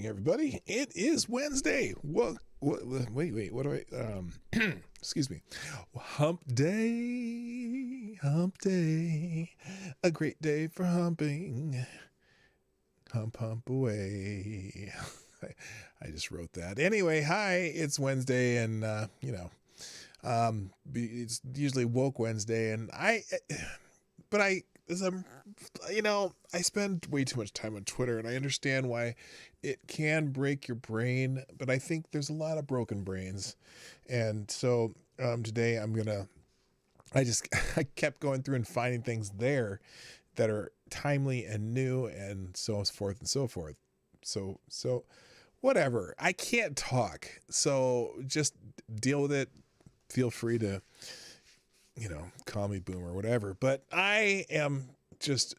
morning, everybody. It is Wednesday. Wait, what do I, excuse me. Hump day, a great day for humping. Hump, hump away. I just wrote that. Anyway, hi, it's Wednesday, and, it's usually Woke Wednesday, and I spend way too much time on Twitter, and I understand why it can break your brain, but I think there's a lot of broken brains. And so today I kept going through and finding things there that are timely and new and so forth and so forth. So whatever. I can't talk. So just deal with it. Feel free to, call me boomer or whatever. But I am just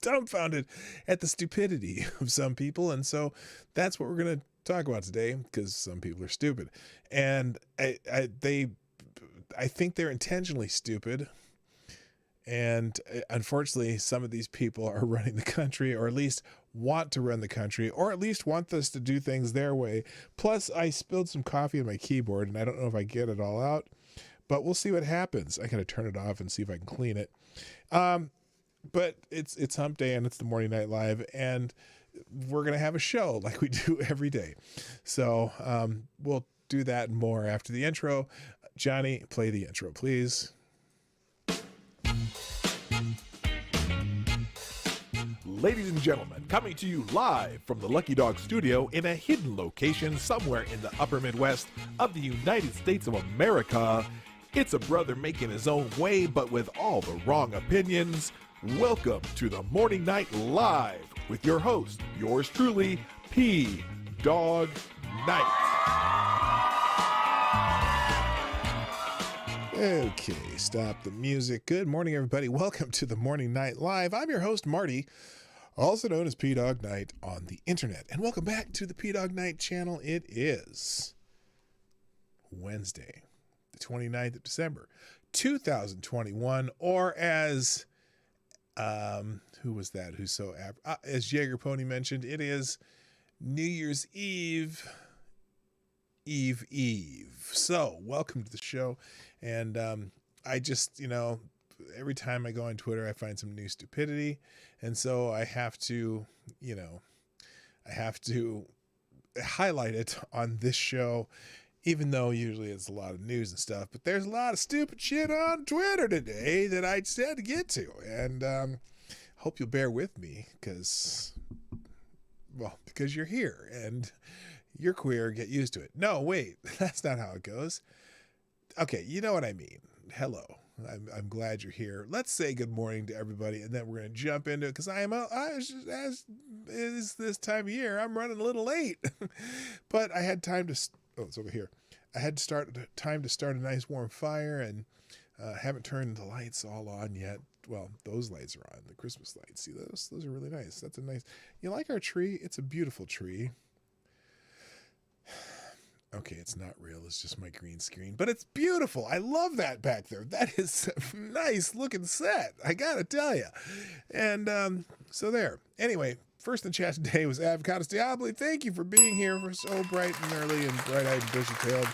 dumbfounded at the stupidity of some people. And so that's what we're going to talk about today, because some people are stupid. And I think they're intentionally stupid. And unfortunately, some of these people are running the country, or at least want to run the country, or at least want us to do things their way. Plus, I spilled some coffee on my keyboard, and I don't know if I get it all out, but we'll see what happens. I got to turn it off and see if I can clean it. But it's hump day, and it's the Morning Night Live, and we're going to have a show like we do every day. So we'll do that and more after the intro. Johnny, play the intro, please. Ladies and gentlemen, coming to you live from the Lucky Dog studio in a hidden location somewhere in the upper Midwest of the United States of America, it's a brother making his own way, but with all the wrong opinions. Welcome to the Morning Night Live with your host, yours truly, PDawgKnight. Okay, stop the music. Good morning, everybody. Welcome to the Morning Night Live. I'm your host, Marty, also known as PDawgKnight on the internet. And welcome back to the Dawg Knight Channel. It is Wednesday, the 29th of December, 2021, or as, who was that? Who's so apt? As Jaeger Pony mentioned, it is New Year's Eve. So welcome to the show. And I just, every time I go on Twitter, I find some new stupidity. And so I have to highlight it on this show, even though usually it's a lot of news and stuff. But there's a lot of stupid shit on Twitter today that I just had to get to. And hope you'll bear with me because you're here and you're queer, get used to it. No, wait, that's not how it goes. Okay, you know what I mean. Hello. I'm glad you're here. Let's say good morning to everybody, and then we're going to jump into it, because as is this time of year, I'm running a little late. But I had time to, it's over here. I had time to start a nice warm fire, and haven't turned the lights all on yet. Well, those lights are on, the Christmas lights. See those? Those are really nice. That's a nice, you like our tree? It's a beautiful tree. Okay, it's not real. It's just my green screen, but it's beautiful. I love that back there. That is a nice looking set, I gotta tell you. And so there. Anyway, first in the chat today was Avocados Diablo. Thank you for being here for so bright and early and bright-eyed and bushy-tailed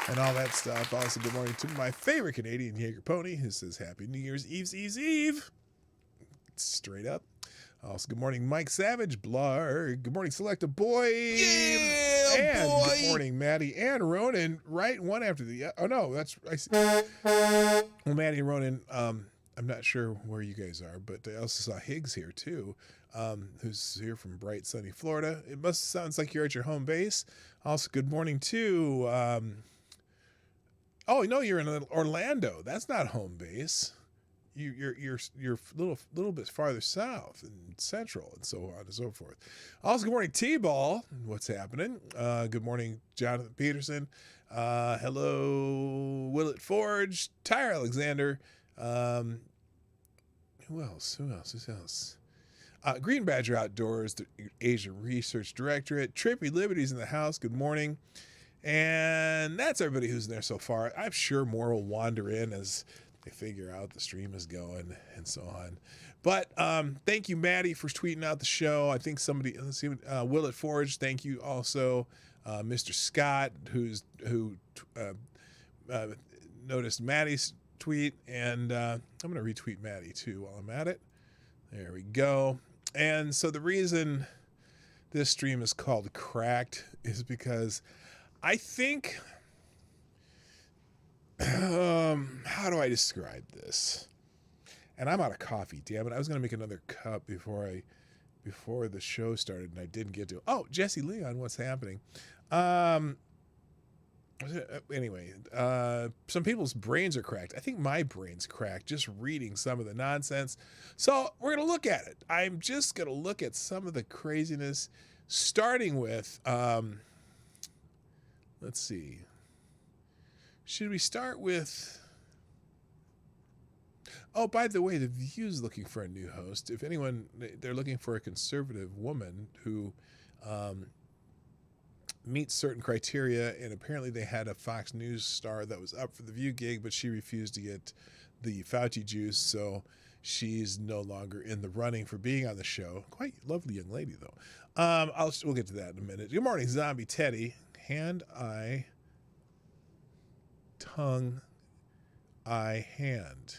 and all that stuff. Also, good morning to my favorite Canadian, Jaeger Pony, who says Happy New Year's Eve. Straight up. Also, good morning, Mike Savage, Blarg. Good morning, Selecta Boy. Yeah, and boy. Good morning, Maddie and Ronan. Right, one after the. Oh no, that's. I see. Well, Maddie and Ronan. I'm not sure where you guys are, but I also saw Higgs here too, who's here from bright sunny Florida. It sounds like you're at your home base. Also, good morning to. Oh no, you're in Orlando. That's not home base. You're little bit farther south and central and so on and so forth. Also, good morning, T-Ball. What's happening? Good morning, Jonathan Peterson. Hello, Willett Forge, Tyre Alexander. Who else? Green Badger Outdoors, the Asian Research Directorate. Trippy Liberties in the house. Good morning. And that's everybody who's in there so far. I'm sure more will wander in as they figure out the stream is going and so on. But thank you, Maddie, for tweeting out the show. I think somebody, let's see, Willett Forge, thank you also. Mr. Scott, who noticed Maddie's tweet, and I'm going to retweet Maddie too while I'm at it. There we go. And so the reason this stream is called Cracked is because I think, how do I describe this? And I'm out of coffee, damn it. I was going to make another cup before the show started, and I didn't get to. Oh, Jesse Leon, what's happening? Anyway, some people's brains are cracked. I think my brain's cracked just reading some of the nonsense. So we're going to look at it. I'm just going to look at some of the craziness, starting with, let's see. Should we start with... Oh, by the way, The View's looking for a new host. If anyone, they're looking for a conservative woman who meets certain criteria, and apparently they had a Fox News star that was up for the View gig, but she refused to get the Fauci juice, so she's no longer in the running for being on the show. Quite lovely young lady, though. We'll get to that in a minute. Good morning, Zombie Teddy. Hand, eye, tongue, eye, hand.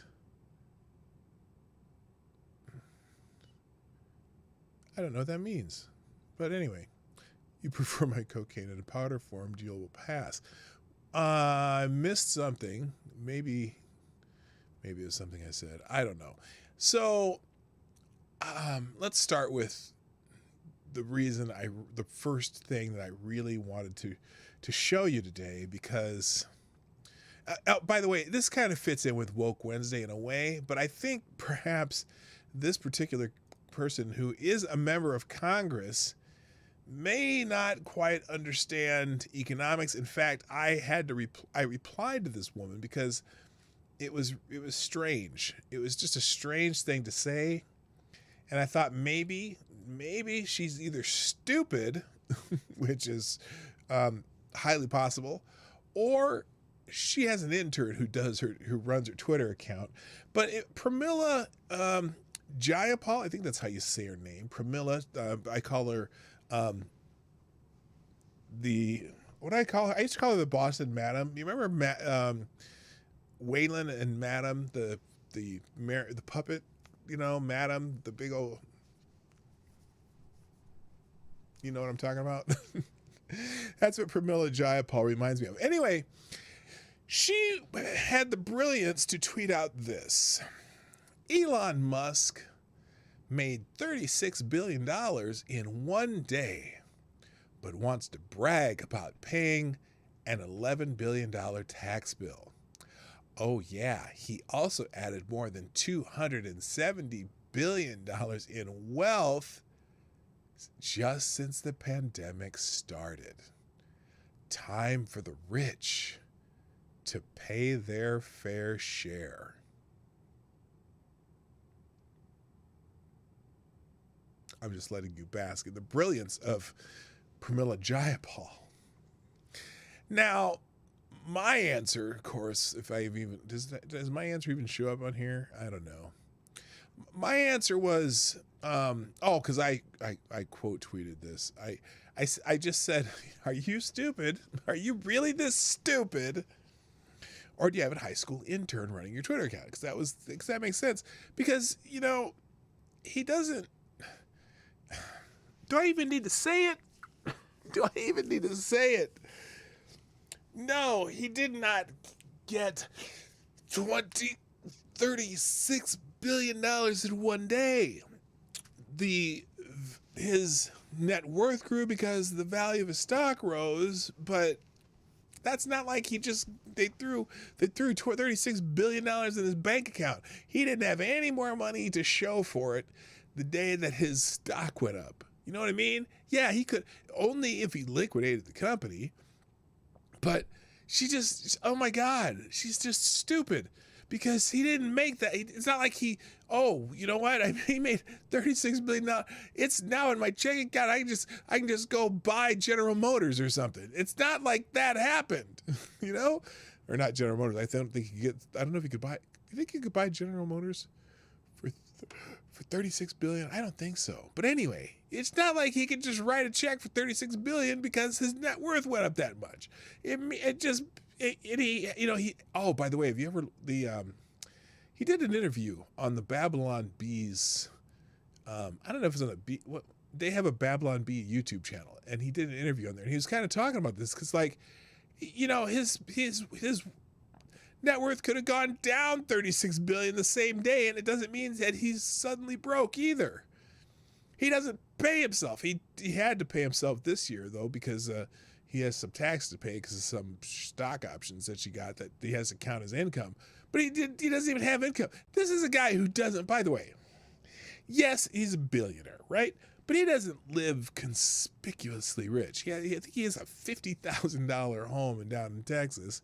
I don't know what that means. But anyway, you prefer my cocaine in a powder form, deal will pass. I missed something. Maybe it was something I said. I don't know. So let's start with the first thing that I really wanted to show you today, because by the way, this kind of fits in with Woke Wednesday in a way, but I think perhaps this particular person who is a member of Congress may not quite understand economics. In fact, I replied to this woman because it was strange. It was just a strange thing to say, and I thought maybe she's either stupid, which is highly possible, or she has an intern who runs her Twitter account. But Pramila Jayapal, I think that's how you say her name. Pramila, I call her what do I call her? I used to call her the Boston Madam. You remember Waylon and Madam, the puppet, Madam, the big old, you know what I'm talking about? That's what Pramila Jayapal reminds me of. Anyway, she had the brilliance to tweet out this. Elon Musk made $36 billion in one day, but wants to brag about paying an $11 billion tax bill. Oh yeah, he also added more than $270 billion in wealth just since the pandemic started. Time for the rich to pay their fair share. I'm just letting you bask in the brilliance of Pramila Jayapal. Now, my answer, of course, if I even does my answer even show up on here? I don't know. My answer was because I quote tweeted this. I just said, "Are you stupid? Are you really this stupid? Or do you have a high school intern running your Twitter account?" Because that makes sense. Because he doesn't. Do I even need to say it? Do I even need to say it? No, he did not get $36 billion in one day. His net worth grew because the value of his stock rose, but that's not like they threw $36 billion in his bank account. He didn't have any more money to show for it the day that his stock went up. You know what I mean? Yeah, he could, only if he liquidated the company. But oh my God, she's just stupid because he didn't make that. It's not like you know what? He made $36 billion. It's now in my checking account. I can just go buy General Motors or something. It's not like that happened, or not General Motors. I don't know if you could buy. You think you could buy General Motors for for 36 billion? I don't think so. But anyway, it's not like he could just write a check for 36 billion because his net worth went up that much. Oh, by the way, have you ever he did an interview on the Babylon Bees. I don't know if it's on the B. What they have a Babylon Bee YouTube channel, and he did an interview on there, and he was kind of talking about this because, like, his net worth could have gone down 36 billion the same day, and it doesn't mean that he's suddenly broke either. He doesn't pay himself. He had to pay himself this year though, because he has some tax to pay because of some stock options that she got that he has to count as income. But he doesn't even have income. This is a guy who doesn't, by the way, yes, he's a billionaire, right? But he doesn't live conspicuously rich. I think he has a $50,000 home down in Texas.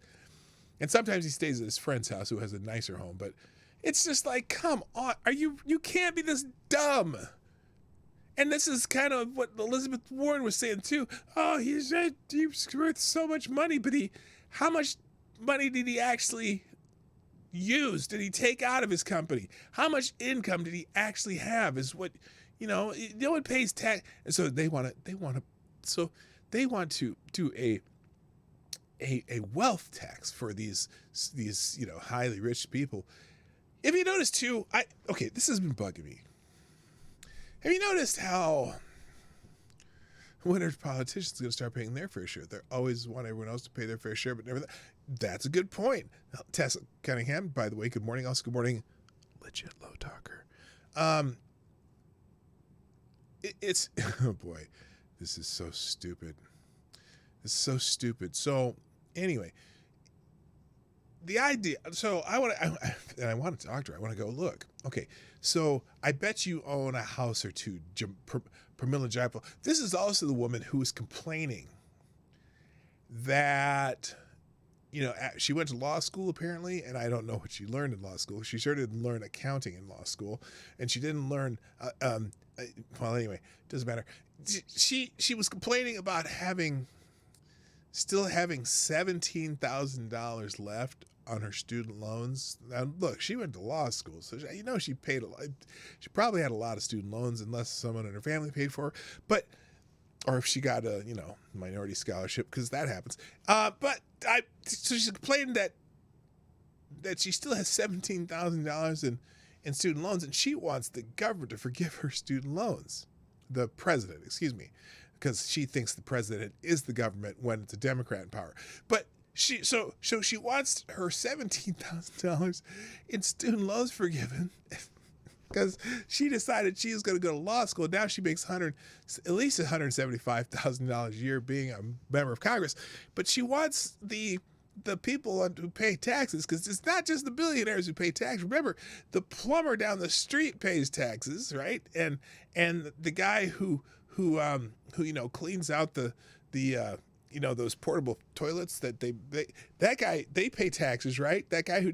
And sometimes he stays at his friend's house who has a nicer home. But it's just like, come on. You can't be this dumb. And this is kind of what Elizabeth Warren was saying too. Oh, he's worth so much money, but how much money did he actually use? Did he take out of his company? How much income did he actually have? Is what, no one pays tax. And so they want to do a wealth tax for these highly rich people. If you notice too, this has been bugging me. Have you noticed how when are politicians going to start paying their fair share? They always want everyone else to pay their fair share, but never that. That's a good point. Tessa Cunningham, by the way, good morning. Also, good morning, legit low talker. It's oh boy, this is so stupid. It's so stupid. So anyway, the idea. So I want to talk to her. I want to go look. Okay, so I bet you own a house or two, Pramila Jayapal. This is also the woman who is complaining that, she went to law school apparently, and I don't know what she learned in law school. She sure didn't learn accounting in law school, and she didn't learn. Well, anyway, doesn't matter. She was complaining about still having $17,000 left on her student loans. Now, look, she went to law school, so she paid a lot. She probably had a lot of student loans, unless someone in her family paid for her. Or if she got a minority scholarship, because that happens. So she's complaining that she still has $17,000 in student loans, and she wants the government to forgive her student loans. The president, excuse me, because she thinks the president is the government when it's a Democrat in power. But she wants her $17,000 in student loans forgiven because she decided she was going to go to law school. Now she makes at least $175,000 a year being a member of Congress. But she wants the people who pay taxes, because it's not just the billionaires who pay tax. Remember, the plumber down the street pays taxes, right? And the guy who cleans out the those portable toilets that they pay taxes, right? That guy who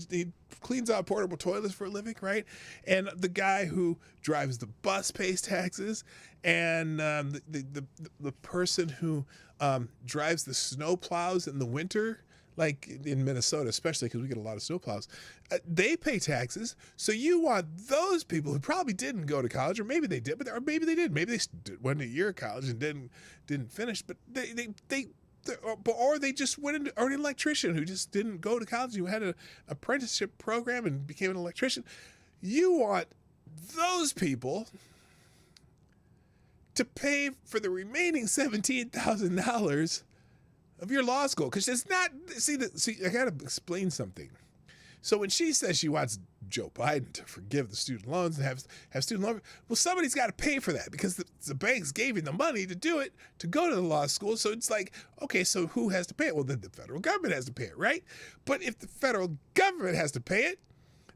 he cleans out portable toilets for a living, right? And the guy who drives the bus pays taxes, and the person who drives the snow plows in the winter, like in Minnesota, especially because we get a lot of snow plows, they pay taxes. So you want those people who probably didn't go to college, or maybe they did, or maybe they did. Maybe they went a year of college and didn't finish, but or they just went into, or an electrician who just didn't go to college, who had an apprenticeship program and became an electrician. You want those people to pay for the remaining $17,000 of your law school, because it's not. See, I gotta explain something. So when she says she wants Joe Biden to forgive the student loans and have student loans, well, somebody's got to pay for that, because the banks gave you the money to do it, to go to the law school. So it's like, okay, so who has to pay it? Well, then the federal government has to pay it, right? But if the federal government has to pay it,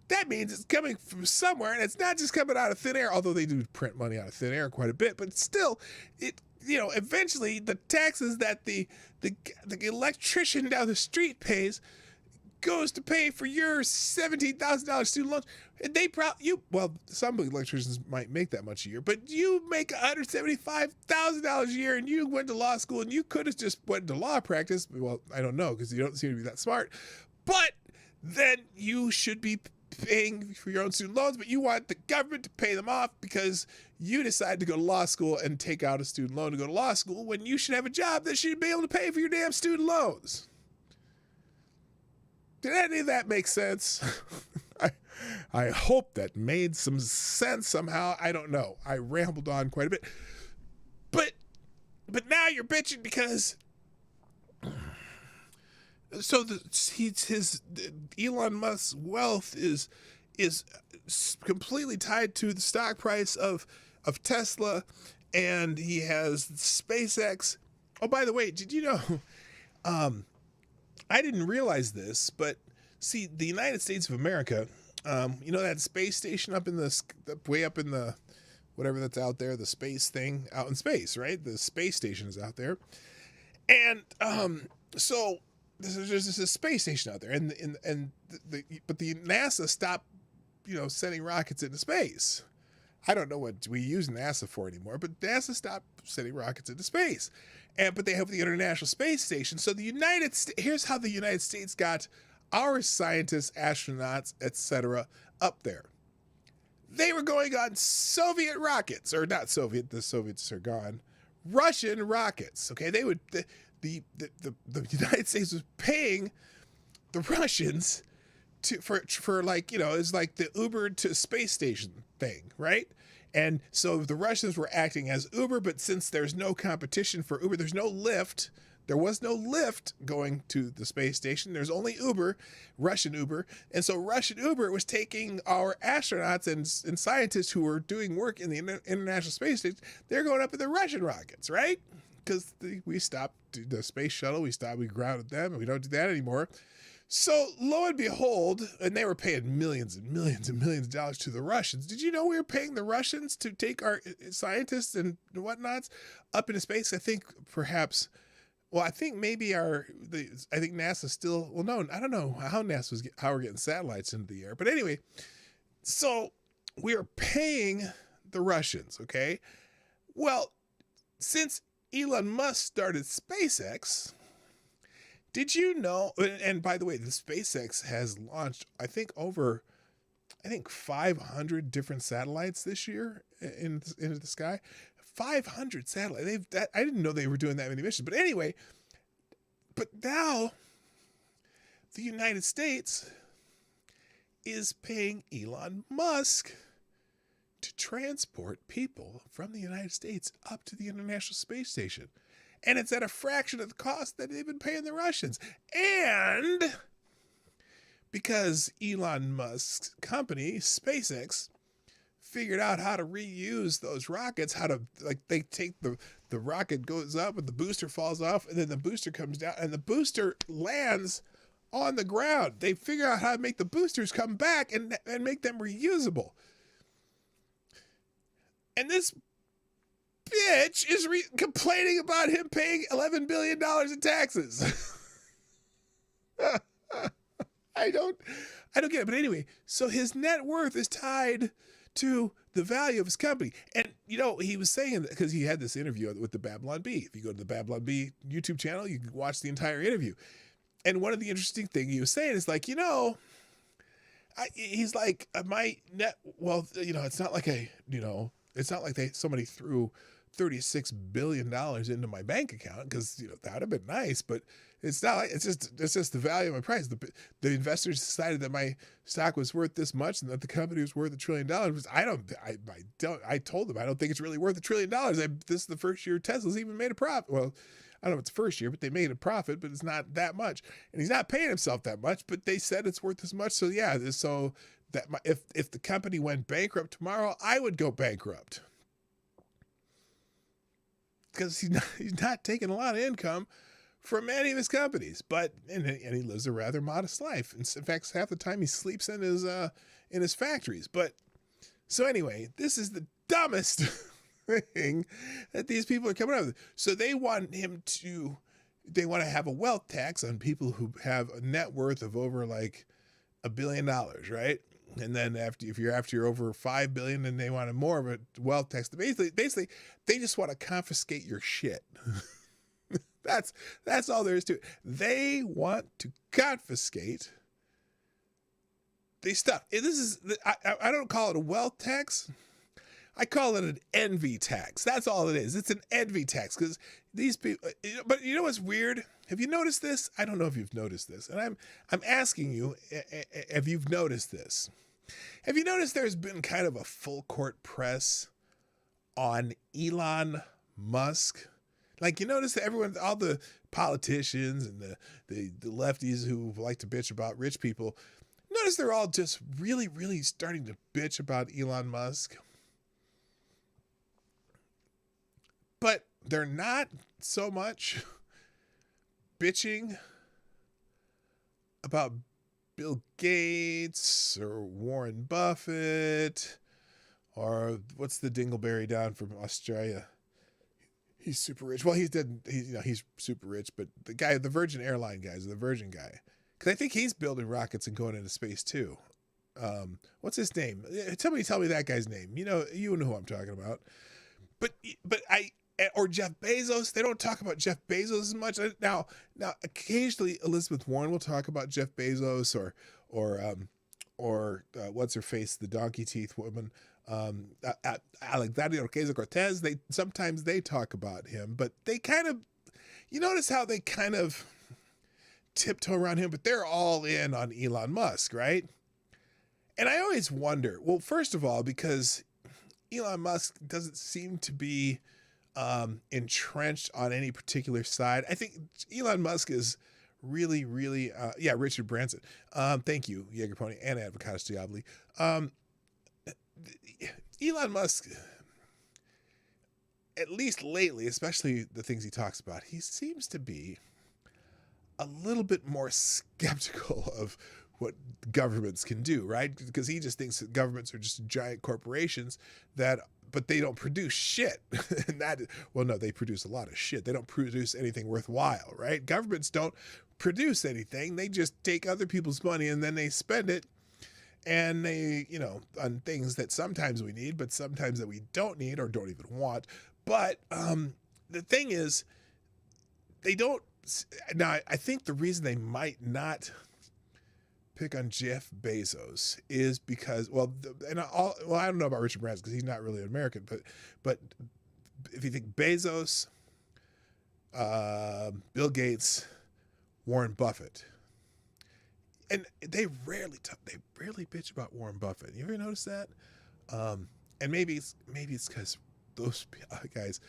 that means it's coming from somewhere, and it's not just coming out of thin air, although they do print money out of thin air quite a bit, but still, eventually the taxes that the electrician down the street pays goes to pay for your $17,000 student loans. And some electricians might make that much a year, but you make $175,000 a year, and you went to law school, and you could have just went to law practice. Well, I don't know, because you don't seem to be that smart, but then you should be paying for your own student loans, but you want the government to pay them off because you decide to go to law school and take out a student loan to go to law school when you should have a job that should be able to pay for your damn student loans. Did any of that make sense? I hope that made some sense somehow. I don't know. I rambled on quite a bit. But now you're bitching because so his Elon Musk's wealth is completely tied to the stock price of Tesla, and he has SpaceX. Oh, by the way, did you know? I didn't realize this, but see, the United States of America, you know that space station up in the way up in the whatever that's out there, the space thing out in space, right? The space station is out there, and so there's this space station out there, but the NASA stopped, sending rockets into space. I don't know what we use NASA for anymore, but NASA stopped sending rockets into space, but they have the International Space Station. So here's how the United States got our scientists, astronauts, etc. up there. They were going on Soviet rockets, or not Soviet. The Soviets are gone. Russian rockets. Okay, they would. The United States was paying the Russians for like, it's like the Uber to space station thing, right? And so the Russians were acting as Uber, but since there's no competition for Uber, there's no Lyft. There was no Lyft going to the space station. There's only Uber, Russian Uber. And so Russian Uber was taking our astronauts and scientists who were doing work in the International Space Station. They're going up in the Russian rockets, right? Because we stopped the space shuttle. We grounded them, and we don't do that anymore. So lo and behold, and they were paying millions and millions and millions of dollars to the Russians. Did you know we were paying the Russians to take our scientists and whatnots up into space? I think maybe I think NASA still, well, no, I don't know how how we're getting satellites into the air. But anyway, so we are paying the Russians, okay? Well, since Elon Musk started SpaceX, did you know, and by the way, the SpaceX has launched, I think 500 different satellites this year into the sky. 500 satellites. I didn't know they were doing that many missions. But anyway, but now the United States is paying Elon Musk to transport people from the United States up to the International Space Station. And it's at a fraction of the cost that they've been paying the Russians. And because Elon Musk's company, SpaceX, figured out how to reuse those rockets, they take the rocket goes up and the booster falls off, and then the booster comes down and the booster lands on the ground. They figure out how to make the boosters come back and make them reusable. And this bitch is complaining about him paying $11 billion in taxes. I don't get it. But anyway, so his net worth is tied to the value of his company. And, he was saying that because he had this interview with the Babylon Bee. If you go to the Babylon Bee YouTube channel, you can watch the entire interview. And one of the interesting things he was saying is like, he's like, my net, well, it's not like it's not like somebody threw $36 billion into my bank account, because that would have been nice, but it's not like it's just the value of my price. The investors decided that my stock was worth this much and that the company was worth $1 trillion. I told them I don't think it's really worth $1 trillion. This is the first year Tesla's even made a profit. Well, I don't know if it's the first year, but they made a profit, but it's not that much, and he's not paying himself that much. But they said it's worth this much. So yeah, if the company went bankrupt tomorrow, I would go bankrupt. Because he's not taking a lot of income from any of his companies, and he lives a rather modest life. In fact, half the time he sleeps in his factories. But so anyway, this is the dumbest thing that these people are coming up with. So they want to have a wealth tax on people who have a net worth of over like $1 billion, right? And then if you're over 5 billion, then they want more of a wealth tax. Basically, they just want to confiscate your shit. That's all there is to it. They want to confiscate They stuff. I don't call it a wealth tax. I call it an envy tax. That's all it is. It's an envy tax because these people. But you know what's weird? Have you noticed this? I don't know if you've noticed this, and I'm asking you if you've noticed this. Have you noticed there's been kind of a full court press on Elon Musk? Like, you notice that everyone, all the politicians and the lefties who like to bitch about rich people, notice they're all just really, really starting to bitch about Elon Musk. But they're not so much bitching about Bill Gates or Warren Buffett or what's the dingleberry down from Australia? He's super rich. Well, he's dead. He's super rich, but the Virgin Airline guy is the Virgin guy. Because I think he's building rockets and going into space too. What's his name? Tell me that guy's name. You know who I'm talking about. Or Jeff Bezos. They don't talk about Jeff Bezos as much. Now, occasionally Elizabeth Warren will talk about Jeff Bezos or what's her face, the donkey teeth woman, Alexandria Ocasio-Cortez. Sometimes they talk about him, but they kind of, you notice how they kind of tiptoe around him, but they're all in on Elon Musk, right? And I always wonder, well, first of all, because Elon Musk doesn't seem to be entrenched on any particular side. I think Elon Musk is really, really, Richard Branson. Thank you, Jaeger Pony and Avocados Diabli. Elon Musk, at least lately, especially the things he talks about, he seems to be a little bit more skeptical of what governments can do, right? Because he just thinks that governments are just giant corporations but they don't produce shit. And they produce a lot of shit. They don't produce anything worthwhile, right? Governments don't produce anything. They just take other people's money and then they spend it. And they, on things that sometimes we need, but sometimes that we don't need or don't even want. But the thing is, they don't. Now, I think the reason they might not pick on Jeff Bezos is because, I don't know about Richard Branson because he's not really an American, but if you think Bezos, Bill Gates, Warren Buffett, and they rarely bitch about Warren Buffett. You ever notice that? And maybe it's because those guys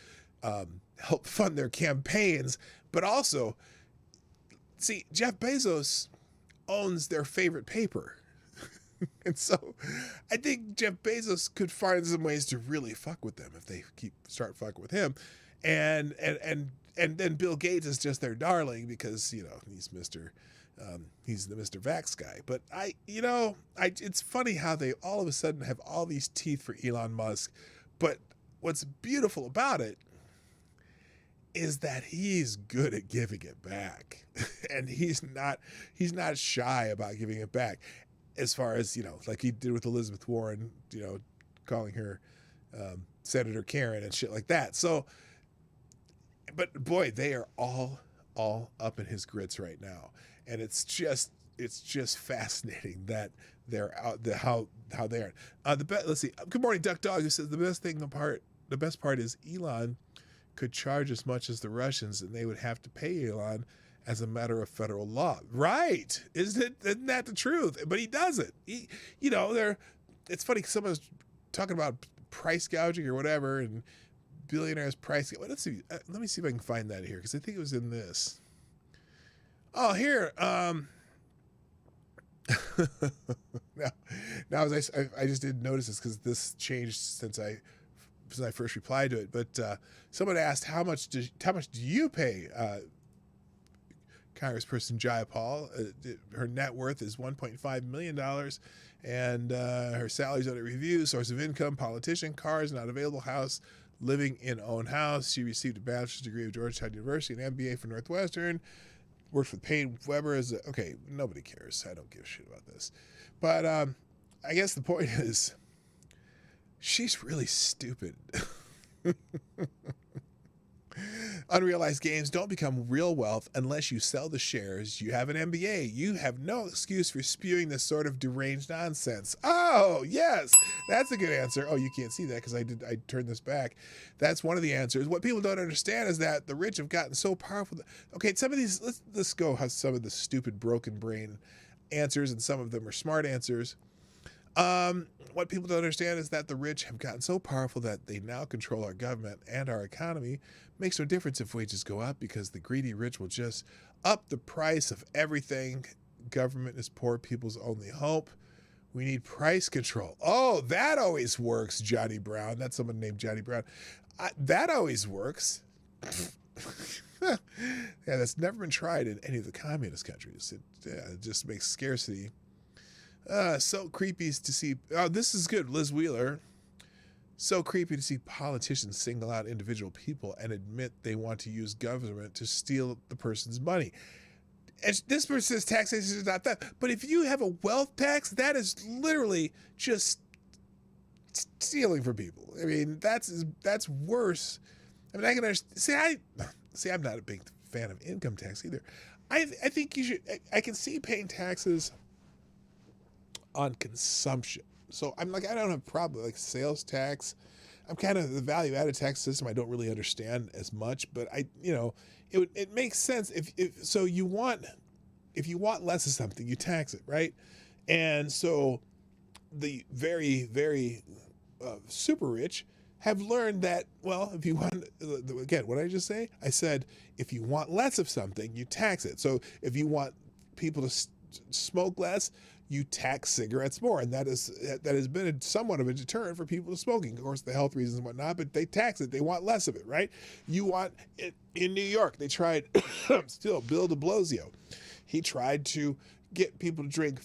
help fund their campaigns, but also, see, Jeff Bezos owns their favorite paper. And so I think Jeff Bezos could find some ways to really fuck with them if they start fucking with him. And then Bill Gates is just their darling because, he's he's the Mr. Vax guy. But it's funny how they all of a sudden have all these teeth for Elon Musk. But what's beautiful about it is that he's good at giving it back. And he's not shy about giving it back, as far as, like he did with Elizabeth Warren, calling her Senator Karen and shit like that. So, but boy, they are all up in his grits right now. And it's just fascinating that they're out, how they are. Let's see. Good morning, Duck Dog, who says the best part is Elon could charge as much as the Russians, and they would have to pay Elon as a matter of federal law. Right? Isn't that the truth? But he doesn't. It's funny. Someone's talking about price gouging or whatever, and billionaires price. Well, let's see. Let me see if I can find that here because I think it was in this. Oh, here. Now as I just didn't notice this because this changed since I first replied to it. But someone asked, how much do you pay Congressperson Jayapal? Her net worth is $1.5 million, and her salary's under review. Source of income: politician, cars, not available, house, living in own house. She received a bachelor's degree of Georgetown University, an MBA from Northwestern. Worked with Payne Weber as okay. Nobody cares. I don't give a shit about this. But I guess the point is, she's really stupid. Unrealized gains don't become real wealth unless you sell the shares. You have an MBA. You have no excuse for spewing this sort of deranged nonsense. Oh, yes, that's a good answer. Oh, you can't see that because I turned this back. That's one of the answers. What people don't understand is that the rich have gotten so powerful. Okay, some of these, let's go have some of the stupid broken brain answers, and some of them are smart answers. What people don't understand is that the rich have gotten so powerful that they now control our government and our economy. Makes no difference if wages go up because the greedy rich will just up the price of everything. Government is poor people's only hope. We need price control. Oh, that always works, Johnny Brown. That's someone named Johnny Brown. That always works. Yeah, that's never been tried in any of the communist countries. It just makes scarcity. So creepy to see. Oh, this is good. Liz Wheeler. So creepy to see politicians single out individual people and admit they want to use government to steal the person's money. And this person says taxation is not that. But if you have a wealth tax, that is literally just stealing from people. I mean, that's worse. I mean, I can understand. I'm not a big fan of income tax either. I think you should. I can see paying taxes on consumption. So I don't have a problem like sales tax. I'm kind of the value added tax system. I don't really understand as much, but it makes sense if you want less of something, you tax it, right? And so the very, very super rich have learned that, well, if you want, again, what did I just say? I said, if you want less of something, you tax it. So if you want people to smoke less, you tax cigarettes more, and that has been somewhat of a deterrent for people smoking. Of course, the health reasons and whatnot, but they tax it. They want less of it, right? You want it in New York. They tried, still, Bill de Blasio. He tried to get people to drink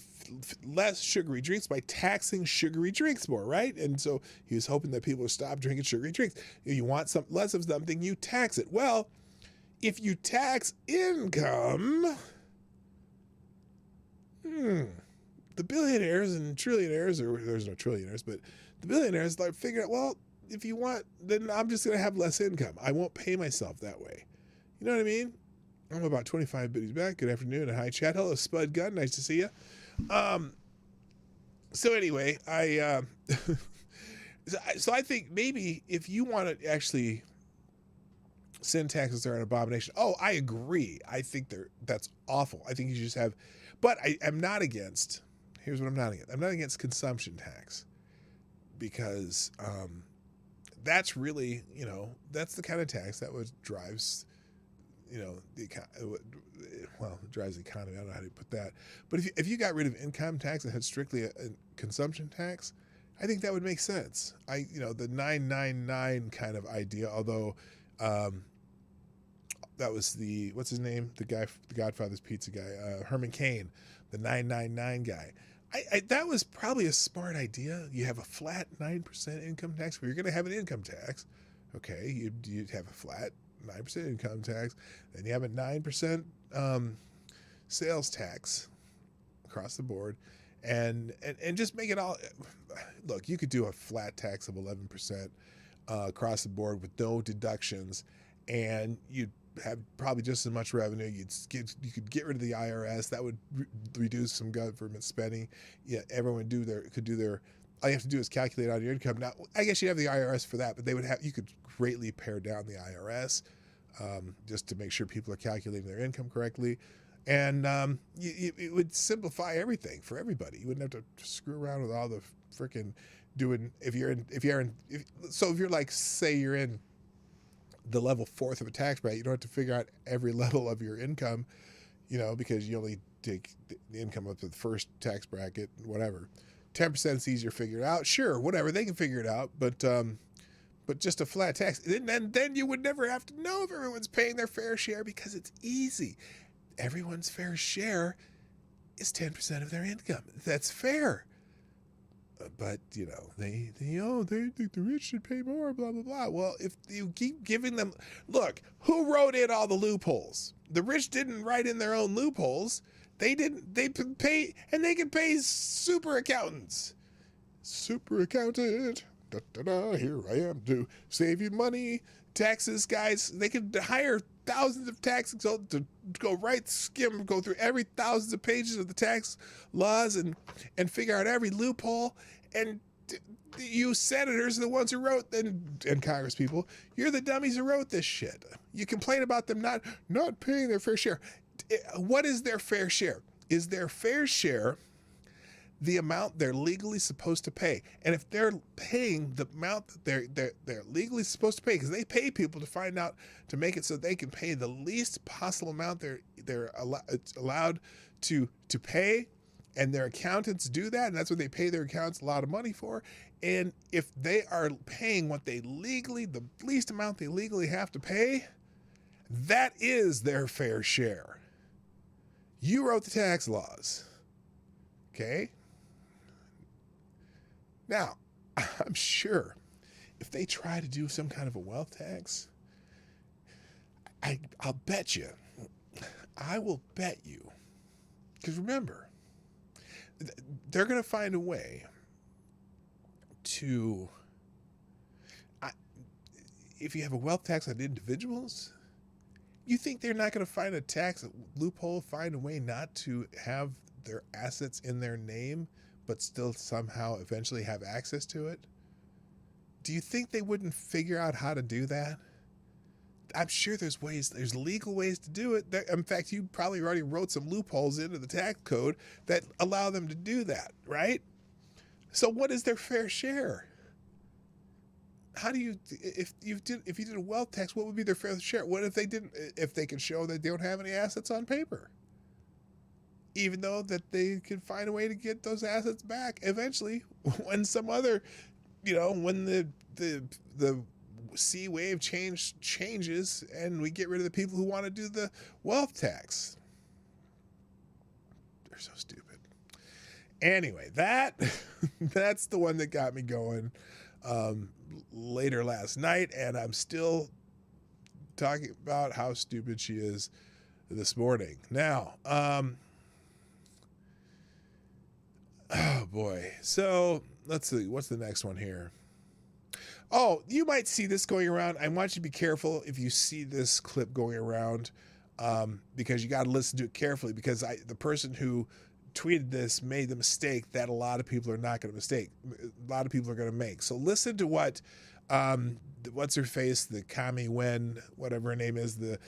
less sugary drinks by taxing sugary drinks more, right? And so he was hoping that people would stop drinking sugary drinks. If you want some less of something, you tax it. Well, if you tax income, the billionaires and trillionaires, or there's no trillionaires, but the billionaires start figuring out, well, if you want, then I'm just going to have less income. I won't pay myself that way. You know what I mean? I'm about 25 biddies back. Good afternoon and hi, chat. Hello, Spud Gun. Nice to see you. So anyway, so I think maybe if you want to actually sin taxes are an abomination. Oh, I agree. I think that's awful. I think you should just have, but I'm not against, here's what I'm not against. I'm not against consumption tax because that's really, that's the kind of tax that drives, drives the economy. I don't know how to put that. But if you got rid of income tax and had strictly a consumption tax, I think that would make sense. The 999 kind of idea, although that was what's his name? The guy, the Godfather's Pizza guy, Herman Cain, the 999 guy. That was probably a smart idea. You have a flat 9% income tax. Well, you're going to have an income tax. Okay, you'd have a flat 9% income tax. Then you have a 9% sales tax across the board. And just make it all, look, you could do a flat tax of 11% across the board with no deductions, and you'd have probably just as much revenue. You could get rid of the IRS. That would reduce some government spending. Yeah, everyone could do their. All you have to do is calculate on your income. Now, I guess you have the IRS for that, but you could greatly pare down the IRS just to make sure people are calculating their income correctly. And it would simplify everything for everybody. You wouldn't have to screw around with all the freaking doing. If you're like, say you're in the level 4th of a tax bracket, you don't have to figure out every level of your income, because you only take the income up to the first tax bracket, whatever. 10% is easier to figure it out. Sure, whatever, they can figure it out, but just a flat tax. Then you would never have to know if everyone's paying their fair share because it's easy. Everyone's fair share is 10% of their income. That's fair. But, they think the rich should pay more, blah, blah, blah. Well, if you keep giving them, look, who wrote in all the loopholes? The rich didn't write in their own loopholes. They pay, and they can pay super accountants. Super accountant, here I am to save you money Texas guys, they could hire thousands of tax consultants to go go through every thousands of pages of the tax laws and figure out every loophole. And you senators are the ones who wrote, and Congress people, you're the dummies who wrote this shit. You complain about them not paying their fair share. What is their fair share? Is their fair share the amount they're legally supposed to pay? And if they're paying the amount that they're legally supposed to pay, because they pay people to make it so they can pay the least possible amount they're allowed to pay, and their accountants do that, and that's what they pay their accountants a lot of money for. And if they are paying the least amount they legally have to pay, that is their fair share. You wrote the tax laws. Okay? Now, I'm sure if they try to do some kind of a wealth tax, I'll bet you, I will bet you, because remember, they're going to find a way to, if you have a wealth tax on individuals, you think they're not going to find a tax loophole, find a way not to have their assets in their name, but still somehow eventually have access to it? Do you think they wouldn't figure out how to do that? I'm sure there's legal ways to do it. In fact, you probably already wrote some loopholes into the tax code that allow them to do that, right? So what is their fair share? How do you, if you did a wealth tax, what would be their fair share? What if they could show that they don't have any assets on paper? Even though that they could find a way to get those assets back eventually when some other, when the sea wave changes and we get rid of the people who want to do the wealth tax. They're so stupid. Anyway, that's the one that got me going later last night, and I'm still talking about how stupid she is this morning. Now, oh boy. So let's see. What's the next one here? Oh, you might see this going around. I want you to be careful if you see this clip going around, because you got to listen to it carefully, because the person who tweeted this made the mistake that a lot of people are not going to make. So listen to what, what's her face, the Kami Wen, whatever her name is, the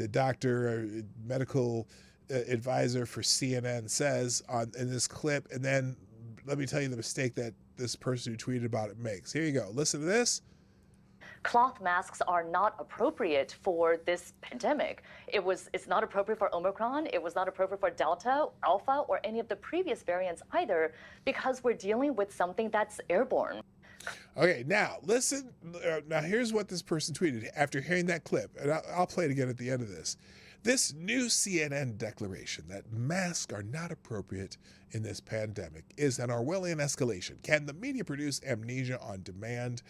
doctor or medical advisor for CNN says in this clip, and then let me tell you the mistake that this person who tweeted about it makes. Here you go. Listen to this. Cloth masks are not appropriate for this pandemic. It's not appropriate for Omicron. It was not appropriate for Delta, Alpha, or any of the previous variants either, because we're dealing with something that's airborne. Okay, now listen. Now here's what this person tweeted after hearing that clip, and I'll play it again at the end of this. This new CNN declaration that masks are not appropriate in this pandemic is an Orwellian escalation. Can the media produce amnesia on demand?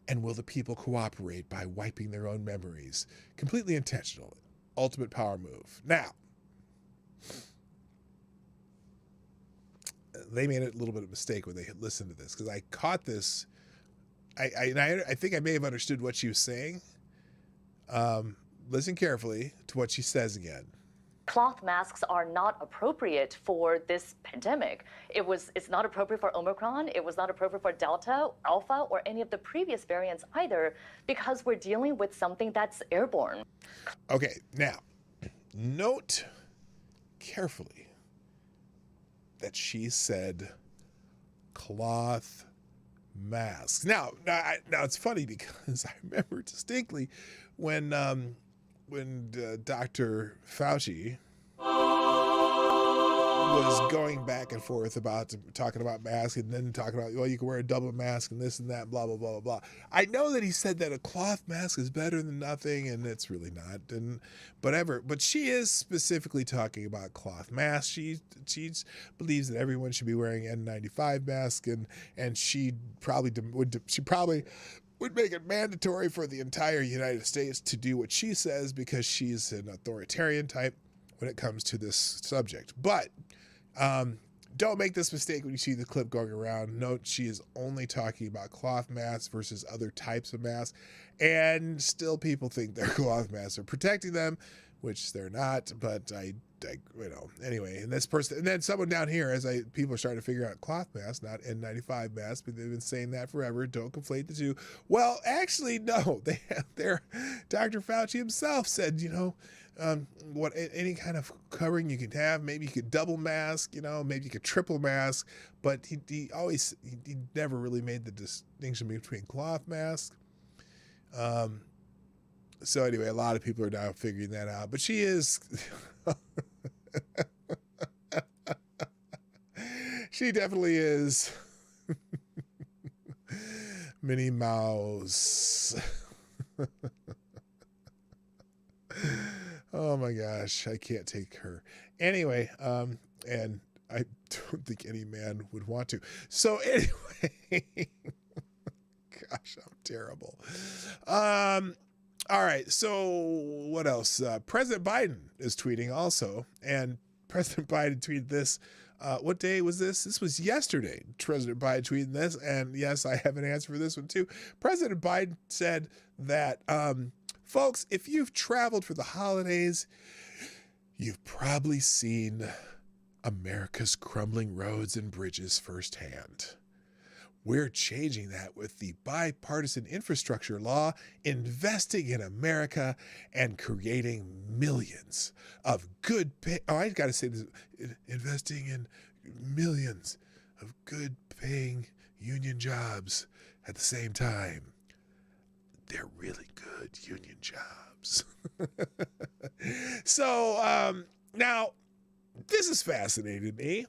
And will the people cooperate by wiping their own memories? Completely intentional. Ultimate power move. Now, they made a little bit of a mistake when they listened to this, because I caught this. I think I may have understood what she was saying. Listen carefully to what she says again. Cloth masks are not appropriate for this pandemic. It's not appropriate for Omicron. It was not appropriate for Delta, Alpha, or any of the previous variants either, because we're dealing with something that's airborne. Okay, now, note carefully that she said cloth masks. Now it's funny, because I remember distinctly when Dr. Fauci was going back and forth about talking about masks, and then talking about, well, you can wear a double mask and this and that, blah, blah, blah, blah, blah. I know that he said that a cloth mask is better than nothing, and it's really not, and whatever. But she is specifically talking about cloth masks. She believes that everyone should be wearing N95 masks, and she probably would make it mandatory for the entire United States to do what she says, because she's an authoritarian type when it comes to this subject. But don't make this mistake when you see the clip going around. Note she is only talking about cloth masks versus other types of masks. And still people think their cloth masks are protecting them, which they're not. But anyway, and this person, and then someone down here, people are starting to figure out cloth masks, not N95 masks, but they've been saying that forever. Don't conflate the two. Well, actually, no, Dr. Fauci himself said, any kind of covering you could have, maybe you could double mask, maybe you could triple mask, but he never really made the distinction between cloth masks. So anyway, a lot of people are now figuring that out, but she is, she definitely is Minnie Mouse. Oh my gosh, I can't take her. Anyway, and I don't think any man would want to. So anyway, gosh, I'm terrible. All right, so what else? President Biden is tweeting also, and President Biden tweeted this. What day was this? This was yesterday. President Biden tweeted this, and yes, I have an answer for this one too. President Biden said that, folks, if you've traveled for the holidays, you've probably seen America's crumbling roads and bridges firsthand. We're changing that with the bipartisan infrastructure law, investing in America and creating millions of good I got to say this, investing in millions of good paying union jobs at the same time. They're really good union jobs. So now this is fascinating to me.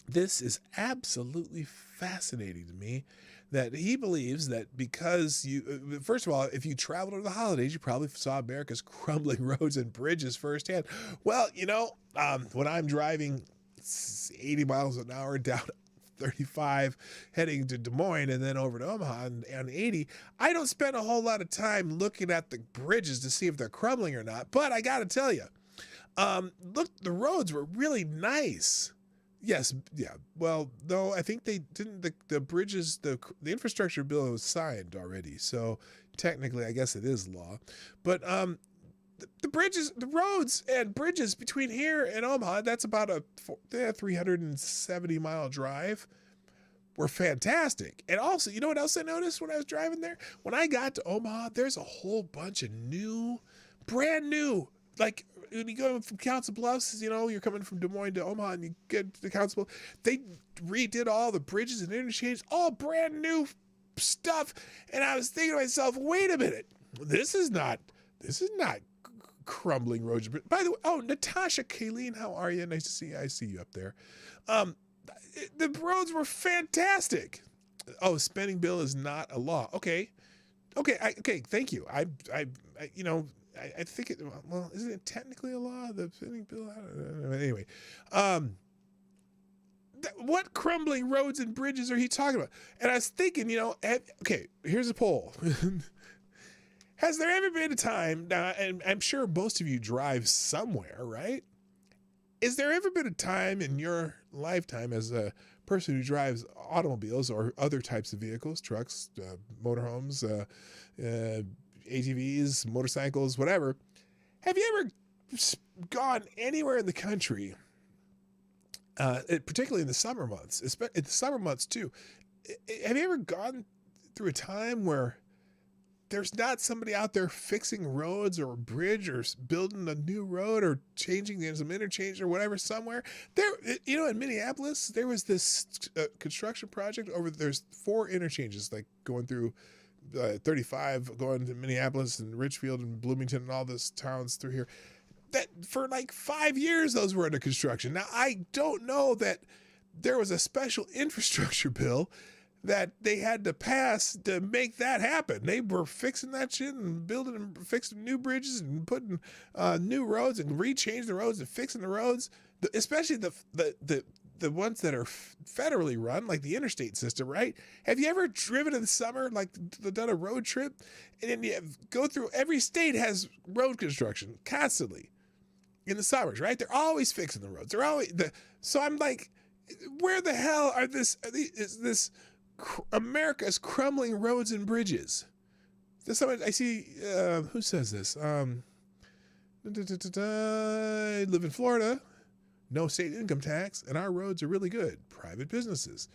This is absolutely fascinating to me that he believes that because first of all, if you traveled over the holidays, you probably saw America's crumbling roads and bridges firsthand. Well, when I'm driving 80 miles an hour down 35 heading to Des Moines and then over to Omaha on 80, I don't spend a whole lot of time looking at the bridges to see if they're crumbling or not. But I got to tell you, look, the roads were really nice. Yes, yeah. Well, no, I think they didn't. The bridges, the infrastructure bill was signed already, so technically, I guess it is law. But the bridges, the roads and bridges between here and Omaha, that's about a 370-mile drive, were fantastic. And also, you know what else I noticed when I was driving there? When I got to Omaha, there's a whole bunch of brand new, like. When you go from Council Bluffs, you're coming from Des Moines to Omaha and you get to Council Bluffs, they redid all the bridges and interchanges, all brand new stuff. And I was thinking to myself, wait a minute, this is not crumbling roads. By the way, Natasha Kayleen, how are you? Nice to see you. I see you up there. The roads were fantastic. Oh, spending bill is not a law. Okay. Thank you. I think it, well, isn't it technically a law? The spending bill? I don't know. Anyway, what crumbling roads and bridges are he talking about? And I was thinking, here's a poll. Has there ever been a time, now, and I'm sure most of you drive somewhere, right? Is there ever been a time in your lifetime as a person who drives automobiles or other types of vehicles, trucks, motorhomes, ATVs, motorcycles, whatever. Have you ever gone anywhere in the country, particularly in the summer months, in the summer months too? Have you ever gone through a time where there's not somebody out there fixing roads or a bridge or building a new road or changing some interchange or whatever somewhere? There, in Minneapolis, there was this construction project there's 4 interchanges like going through 35 going to Minneapolis and Richfield and Bloomington and all those towns through here, that for like 5 years those were under construction. Now, I don't know that there was a special infrastructure bill that they had to pass to make that happen. They were fixing that shit and building and fixing new bridges and putting new roads and rechanging the roads and fixing the roads, especially the ones that are federally run, like the interstate system, right? Have you ever driven in the summer, like done a road trip? And then you go through, every state has road construction constantly in the summers, right? They're always fixing the roads. So I'm like, where the hell is this America's crumbling roads and bridges? There's someone I see. Who says this? I live in Florida. No state income tax, and our roads are really good. Private businesses.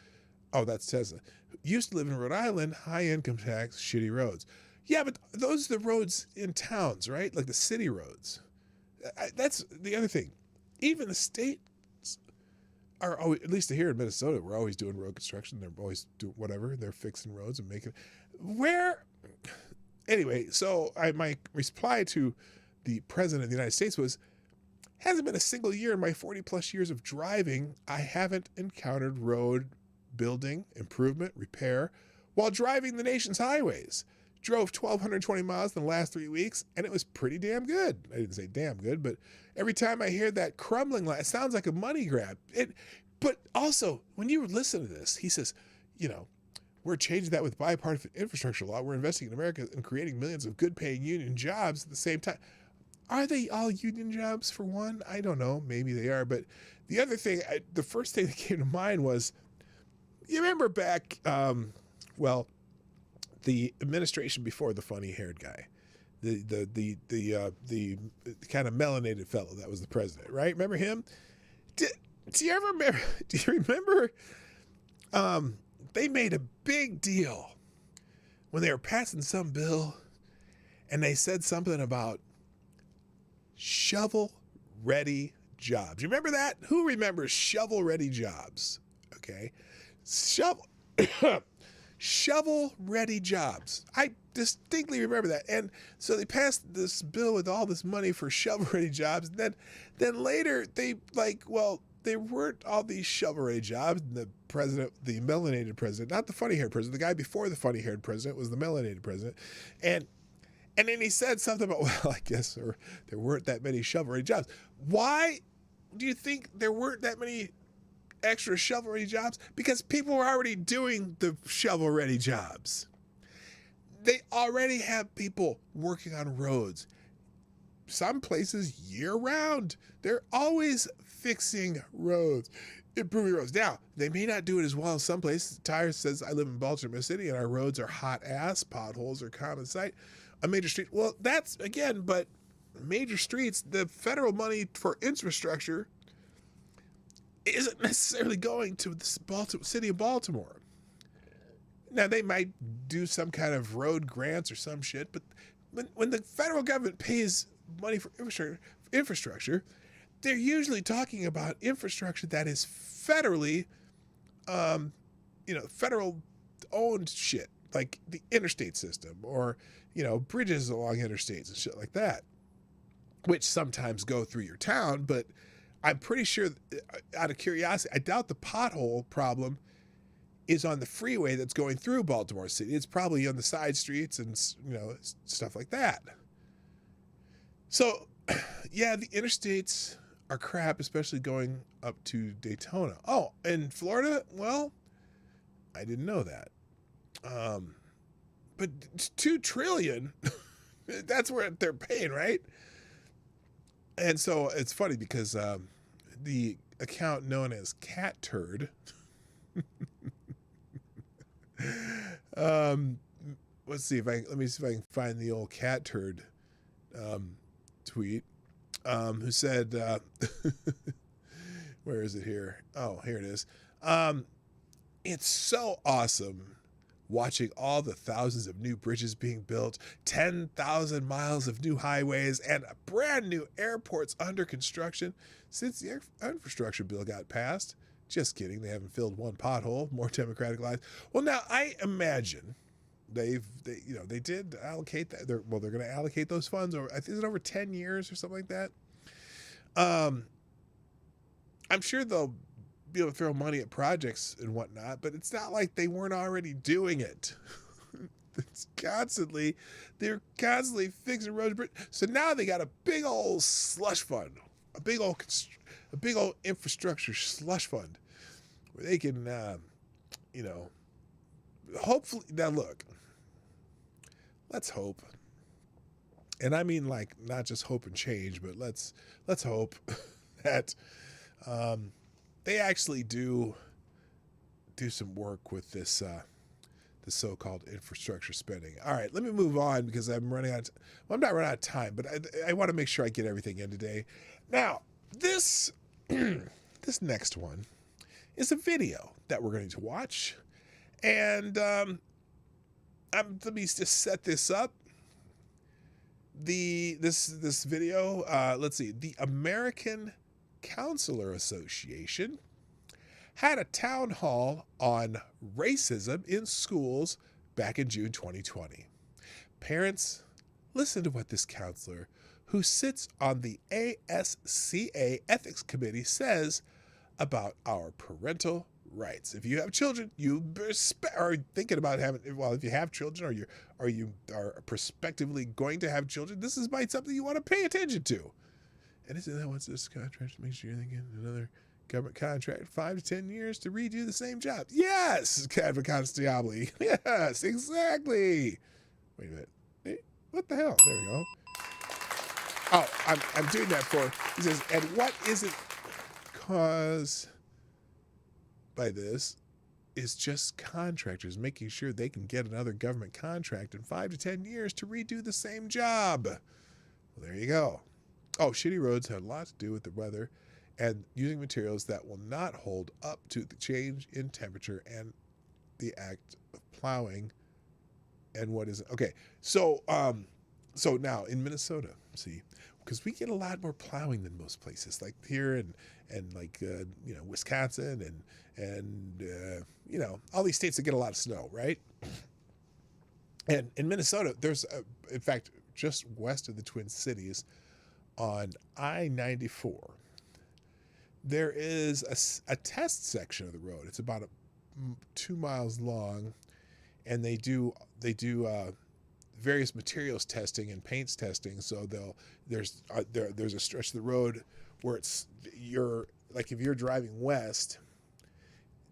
Oh, that's Tesla. Used to live in Rhode Island. High income tax, shitty roads. Yeah, but those are the roads in towns, right? Like the city roads. That's the other thing. Even the states are always, at least here in Minnesota, we're always doing road construction. They're always doing whatever. They're fixing roads and making. Where? Anyway, so my reply to the president of the United States was, hasn't been a single year in my 40 plus years of driving I haven't encountered road building, improvement, repair while driving the nation's highways. Drove 1,220 miles in the last 3 weeks, and it was pretty damn good. I didn't say damn good, but every time I hear that crumbling line, it sounds like a money grab. But also, when you listen to this, he says, you know, we're changing that with bipartisan infrastructure law. We're investing in America and creating millions of good-paying union jobs at the same time. Are they all union jobs for one? I don't know. Maybe they are. But the other thing, the first thing that came to mind was, you remember back, the administration before the funny-haired guy, the kind of melanated fellow that was the president, right? Remember him? Do you ever remember? Do you remember? They made a big deal when they were passing some bill, and they said something about shovel-ready jobs. You remember that? Who remembers shovel-ready jobs? Okay, shovel-ready jobs. I distinctly remember that. And so they passed this bill with all this money for shovel-ready jobs. And then later they there weren't all these shovel-ready jobs. And the president, the melanated president, not the funny-haired president, the guy before the funny-haired president was the melanated president. And then he said something about, well, I guess there weren't that many shovel-ready jobs. Why do you think there weren't that many extra shovel-ready jobs? Because people were already doing the shovel-ready jobs. They already have people working on roads. Some places year-round. They're always fixing roads, improving roads. Now, they may not do it as well as some places. Tyre says, I live in Baltimore City, and our roads are hot ass. Potholes are common sight. A major street. Well, that's, again, but major streets, the federal money for infrastructure isn't necessarily going to the city of Baltimore. Now, they might do some kind of road grants or some shit, but when the federal government pays money for infrastructure, they're usually talking about infrastructure that is federally, federal-owned shit, like the interstate system or, bridges along interstates and shit like that, which sometimes go through your town, but I'm pretty sure, out of curiosity, I doubt the pothole problem is on the freeway that's going through Baltimore City. It's probably on the side streets and, stuff like that. So, yeah, the interstates are crap, especially going up to Daytona. Oh, in Florida? Well, I didn't know that. But $2 trillion, that's where they're paying, right? And so it's funny because the account known as Cat Turd, let me see if I can find the old Cat Turd tweet, who said, where is it here? Oh, here it is. It's so awesome watching all the thousands of new bridges being built, 10,000 miles of new highways, and brand new airports under construction since the infrastructure bill got passed. Just kidding. They haven't filled one pothole. More Democratic lives. Well, now I imagine they did allocate that. They're going to allocate those funds over, is it over 10 years or something like that? I'm sure they'll be able to throw money at projects and whatnot, but it's not like they weren't already doing it. They're constantly fixing roads. So now they got a big old slush fund, a big old infrastructure slush fund where they can, hopefully. Now look, let's hope, and I mean like not just hope and change, but let's hope that they actually do some work with this the so-called infrastructure spending. All right, let me move on because I'm running out. Well, I'm not running out of time, but I want to make sure I get everything in today. Now, this this next one is a video that we're going to watch, and let me just set this up. This video, let's see, the American Counselor Association had a town hall on racism in schools back in June 2020. Parents, listen to what this counselor, who sits on the ASCA Ethics Committee, says about our parental rights. If you have children, you are thinking about having, well, if you have children or you are prospectively going to have children, this is something you want to pay attention to. And isn't that what's this contract? Make sure you're thinking another government contract, 5 to 10 years to redo the same job. Yes, Constable. Yes, exactly. Wait a minute. Hey, what the hell? There we go. Oh, I'm doing that for, he says, and what is it caused by this is just contractors making sure they can get another government contract in 5 to 10 years to redo the same job. Well, there you go. Oh, shitty roads had a lot to do with the weather and using materials that will not hold up to the change in temperature and the act of plowing. And what is it? Okay, so now in Minnesota, see, because we get a lot more plowing than most places, like here and like Wisconsin and all these states that get a lot of snow, right? And in Minnesota, there's in fact just west of the Twin Cities on I-94. There is a test section of the road. It's about 2 miles long, and they do various materials testing and paints testing. So there's a stretch of the road where if you're driving west,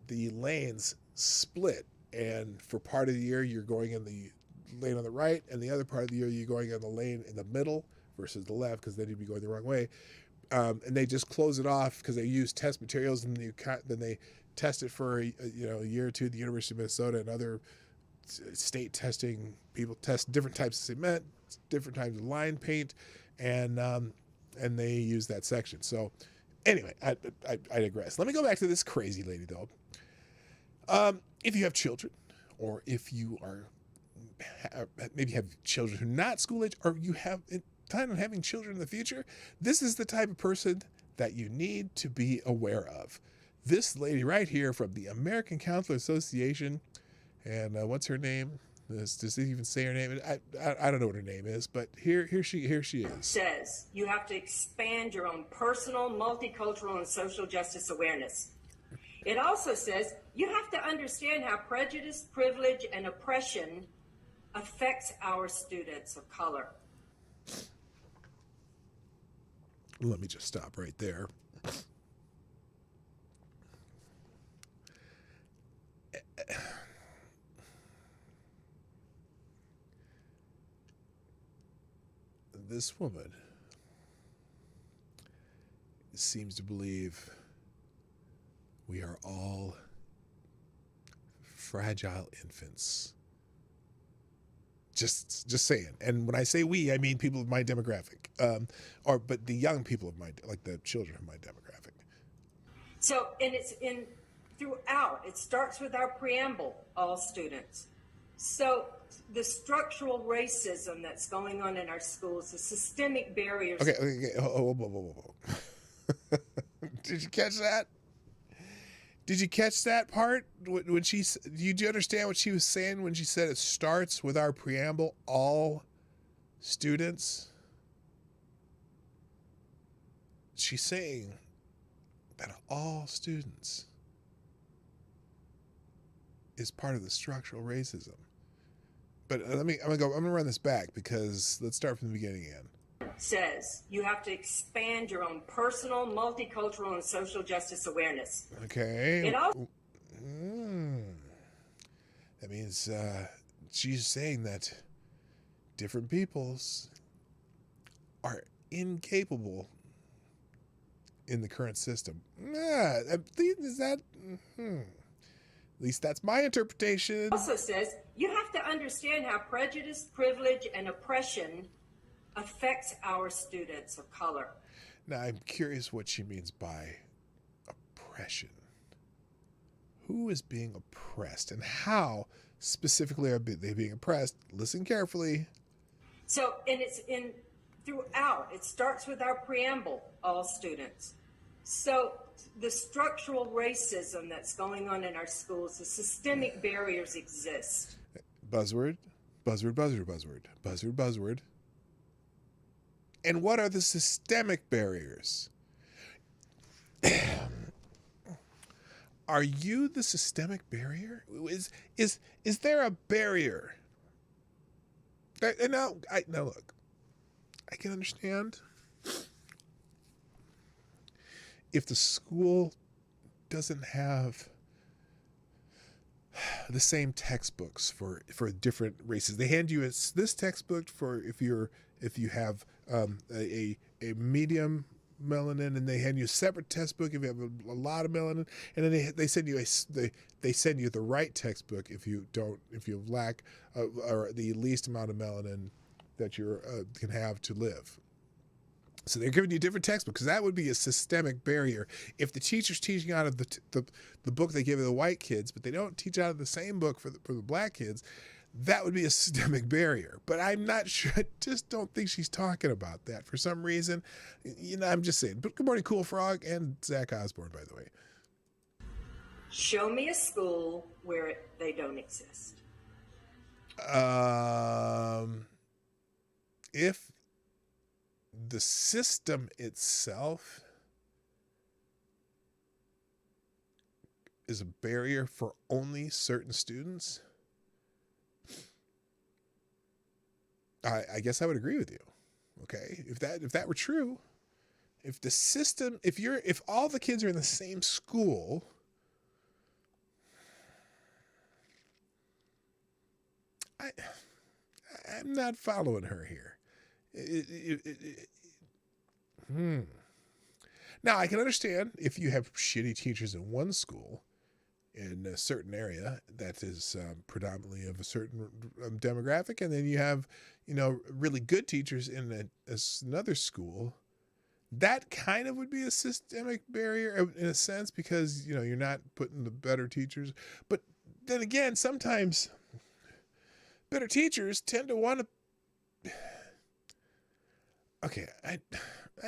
the lanes split, and for part of the year you're going in the lane on the right, and the other part of the year you're going in the lane in the middle versus the left, because then you'd be going the wrong way. And they just close it off because they use test materials, and then they test it for a year or two. The University of Minnesota and other state testing people test different types of cement, different types of line paint, and they use that section. So anyway, I digress. Let me go back to this crazy lady though. If you have children, or if you maybe have children who are not school age, or you have plan on having children in the future, this is the type of person that you need to be aware of. This lady right here from the American Counselor Association, and what's her name? Does it even say her name? I don't know what her name is, but here she is. Says you have to expand your own personal, multicultural, and social justice awareness. It also says you have to understand how prejudice, privilege, and oppression affects our students of color. Let me just stop right there. This woman seems to believe we are all fragile infants. Just saying. And when I say we, I mean people of my demographic, but the young people of like the children of my demographic. So, and it's throughout. It starts with our preamble, all students. So the structural racism that's going on in our schools, the systemic barriers. Okay. Whoa. Did you catch that? Did you catch that part when she? Did you understand what she was saying when she said it starts with our preamble, all students? She's saying that all students is part of the structural racism. But I'm gonna run this back because let's start from the beginning again. Says you have to expand your own personal, multicultural, and social justice awareness. Okay. It also that means she's saying that different peoples are incapable in the current system. Is that? At least that's my interpretation. It also says you have to understand how prejudice, privilege, and oppression affects our students of color. Now, I'm curious what she means by oppression. Who is being oppressed and how specifically are they being oppressed? Listen carefully. So, and it's in throughout. It starts with our preamble, all students. So the structural racism that's going on in our schools, the systemic barriers exist. Buzzword, buzzword, buzzword, buzzword, buzzword, buzzword. And what are the systemic barriers? Are you the systemic barrier? Is there a barrier? Now look, I can understand if the school doesn't have the same textbooks for different races. They hand you this textbook for if you have a medium melanin, and they hand you a separate textbook if you have a lot of melanin, and then they send you they send you the right textbook if you lack or the least amount of melanin that you can have to live. So they're giving you different textbooks, because that would be a systemic barrier. If the teacher's teaching out of the book they give the white kids, but they don't teach out of the same book for the black kids, that would be a systemic barrier. But I'm not sure. I just don't think she's talking about that for some reason. I'm just saying. But good morning, Cool Frog, and Zach Osborne, by the way. Show me a school where they don't exist. If the system itself is a barrier for only certain students, I guess I would agree with you. Okay, if that were true, if the system, if all the kids are in the same school, I'm not following her here. Now, I can understand if you have shitty teachers in one school in a certain area that is predominantly of a certain demographic, and then you have, really good teachers in another school. That kind of would be a systemic barrier in a sense, because, you're not putting the better teachers. But then again, sometimes better teachers tend to want to... Okay, I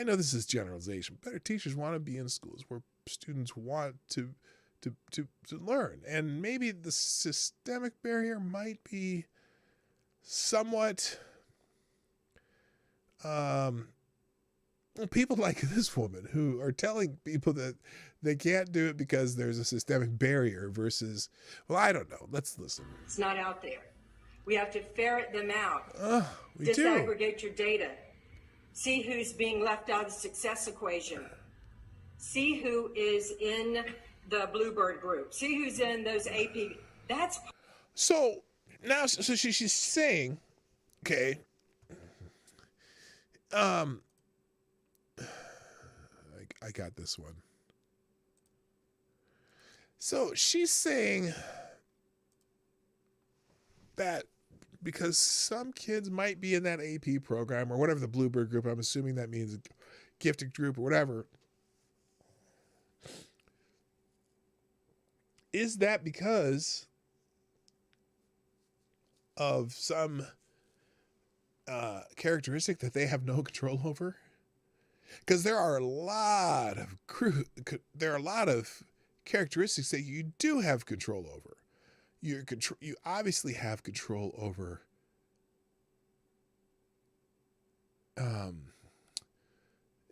know this is generalization. Better teachers want to be in schools where students want to learn. And maybe the systemic barrier might be somewhat... people like this woman who are telling people that they can't do it because there's a systemic barrier versus, well, I don't know. Let's listen. It's not out there. We have to ferret them out. We do. Disaggregate your data. See who's being left out of the success equation. See who is in the Bluebird group. See who's in those AP. That's so now. So she's saying, okay. I got this one. So she's saying that because some kids might be in that AP program or whatever, the Bluebird group, I'm assuming that means a gifted group or whatever. Is that because of some characteristic that they have no control over? Because there are a lot of characteristics that you do have control over. You obviously have control over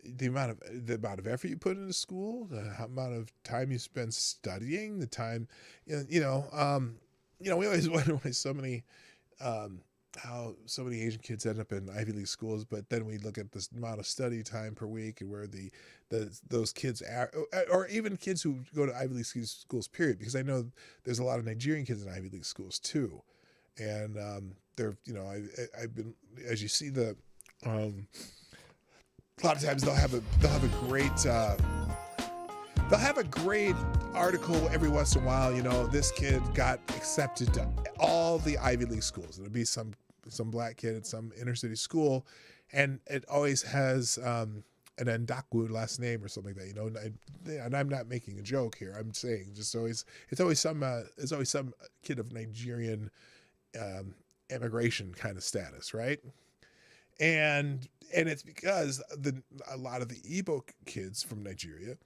the amount of effort you put into school, the amount of time you spend studying, the time, we always wonder why how so many Asian kids end up in Ivy League schools, but then we look at this amount of study time per week and where those kids are, or even kids who go to Ivy League schools, period, because I know there's a lot of Nigerian kids in Ivy League schools too. And they're, I've been, as you see, a lot of times they'll have a great they'll have a great article every once in a while. You know, this kid got accepted to all the Ivy League schools. It'll be some black kid at some inner city school, and it always has an Ndaku last name or something like that. You know, and I'm not making a joke here. I'm saying it's always some kid of Nigerian immigration kind of status, right? And it's because a lot of the Igbo kids from Nigeria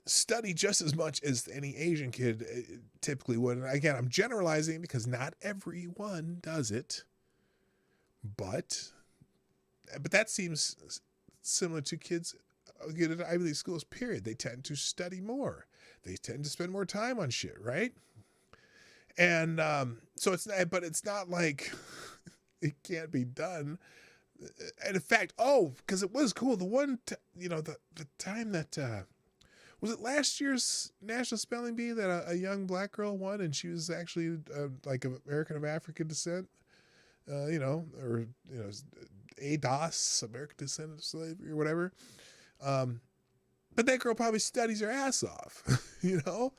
study just as much as any Asian kid typically would. And again, I'm generalizing because not everyone does it, but that seems similar to kids get into Ivy League schools, period. They tend to study more. They tend to spend more time on shit, right? And so it's not like it can't be done. And in fact, because it was cool. The time that was it last year's National Spelling Bee that a young black girl won, and she was actually like an American of African descent, ADOS, American Descent of Slavery or whatever. But that girl probably studies her ass off, you know?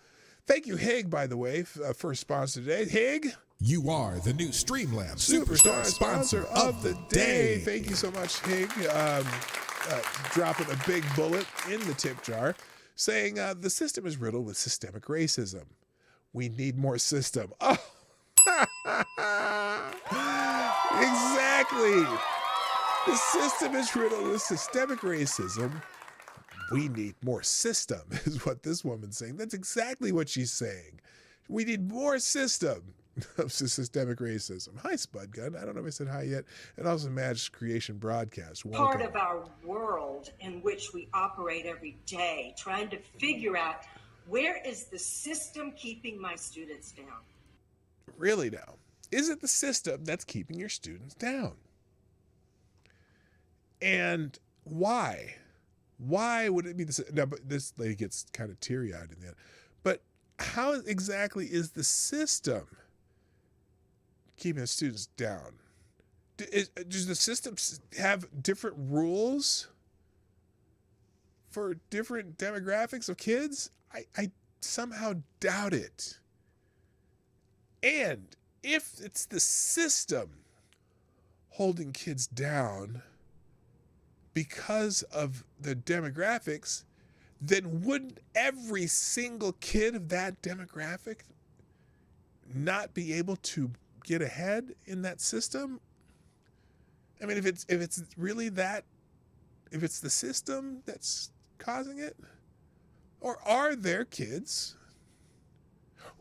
Thank you, Hig, by the way, first sponsor today. Hig, you are the new Streamlabs Superstar sponsor of the day. Thank you so much, Hig. Dropping a big bullet in the tip jar, saying the system is riddled with systemic racism. We need more system. Oh, exactly. The system is riddled with systemic racism. We need more system, is what this woman's saying. That's exactly what she's saying. We need more system of systemic racism. Hi, Spud Gun. I don't know if I said hi yet. And also Magic Creation Broadcast. Welcome. Part of our world in which we operate every day, trying to figure out where is the system keeping my students down? Really now? Is it the system that's keeping your students down? And why? Why would it be this? Now, but this lady gets kind of teary-eyed in the end. But how exactly is the system keeping the students down? Does the system have different rules for different demographics of kids? I somehow doubt it. And if it's the system holding kids down because of the demographics, then wouldn't every single kid of that demographic not be able to get ahead in that system? I mean, if it's really that, if it's the system that's causing it, or are there kids,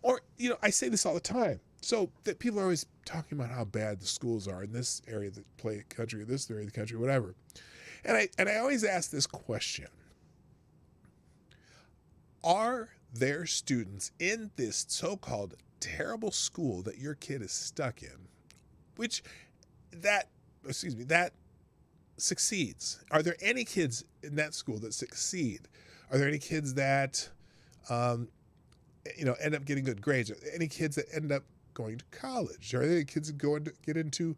or, you know, I say this all the time, so that people are always talking about how bad the schools are in this area of the country, this area of the country, whatever. And I always ask this question: are there students in this so-called terrible school that your kid is stuck in, that succeeds? Are there any kids in that school that succeed? Are there any kids that, end up getting good grades? Are there any kids that end up going to college? Are there any kids that go to get into,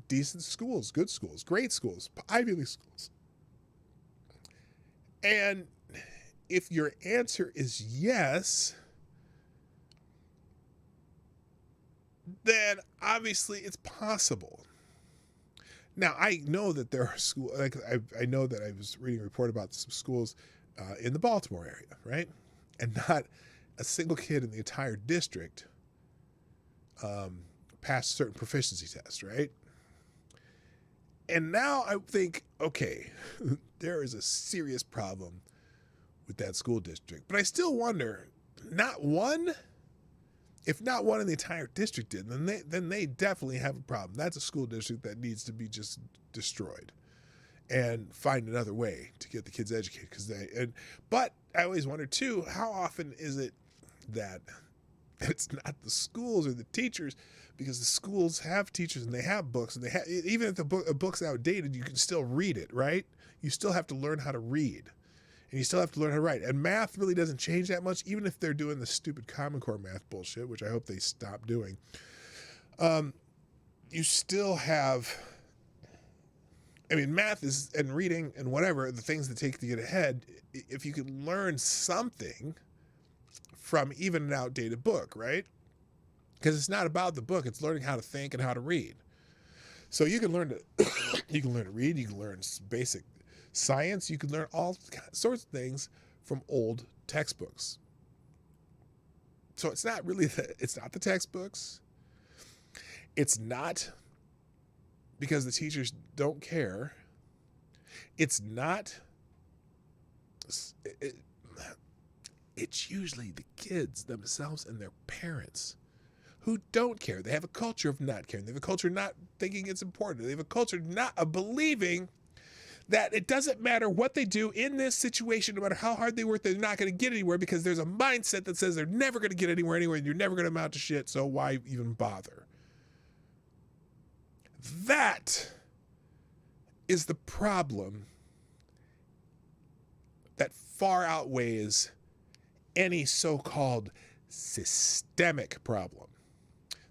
decent schools, good schools, great schools, Ivy League schools? And if your answer is yes, then obviously it's possible. Now, I know that there are schools, like I know that I was reading a report about some schools in the Baltimore area, right? And not a single kid in the entire district passed certain proficiency tests, right? And now I think, okay, there is a serious problem with that school district. But I still wonder, if not one in the entire district did, then they definitely have a problem. That's a school district that needs to be just destroyed and find another way to get the kids educated. But I always wonder too, how often is it that it's not the schools or the teachers? Because the schools have teachers and they have books, and even if a book's outdated, you can still read it, right? You still have to learn how to read, and you still have to learn how to write. And math really doesn't change that much, even if they're doing the stupid Common Core math bullshit, which I hope they stop doing. You still have I mean, math is, and reading and whatever, the things that take to get ahead, if you can learn something from even an outdated book, right? Because it's not about the book, it's learning how to think and how to read. So you can learn to you can learn to read, you can learn basic science, you can learn all sorts of things from old textbooks. So it's not really it's not the textbooks. It's not because the teachers don't care. It's not it's usually the kids themselves and their parents who don't care. They have a culture of not caring. They have a culture of not thinking it's important. They have a culture of believing that it doesn't matter what they do in this situation, no matter how hard they work, they're not going to get anywhere because there's a mindset that says they're never going to get anywhere anyway, and you're never going to amount to shit, so why even bother? That is the problem that far outweighs any so-called systemic problem.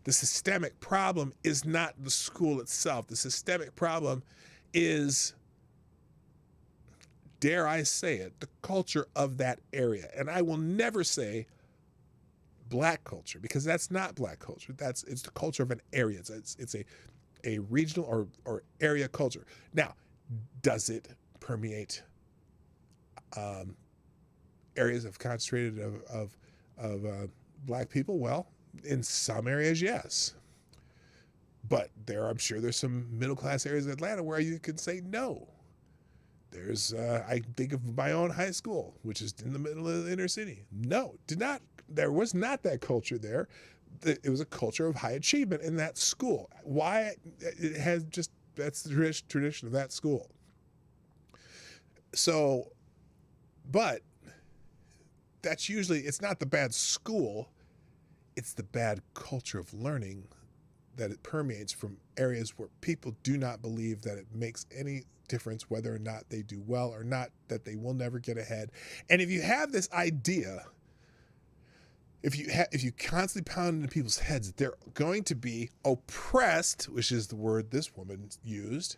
The systemic problem is not the school itself. The systemic problem is, dare I say it, the culture of that area. And I will never say black culture, because that's not black culture. It's the culture of an area. It's a regional or area culture. Now, does it permeate areas of concentrated of black people? Well, in some areas, yes. But I'm sure there's some middle-class areas of Atlanta where you can say no. There's, I think of my own high school, which is in the middle of the inner city. No, there was not that culture there. It was a culture of high achievement in that school. Why? It has just, that's the tradition of that school. So, but that's usually, it's not the bad school, it's the bad culture of learning that it permeates from areas where people do not believe that it makes any difference whether or not they do well or not, that they will never get ahead. And if you have this idea, if you constantly pound into people's heads that they're going to be oppressed, which is the word this woman used,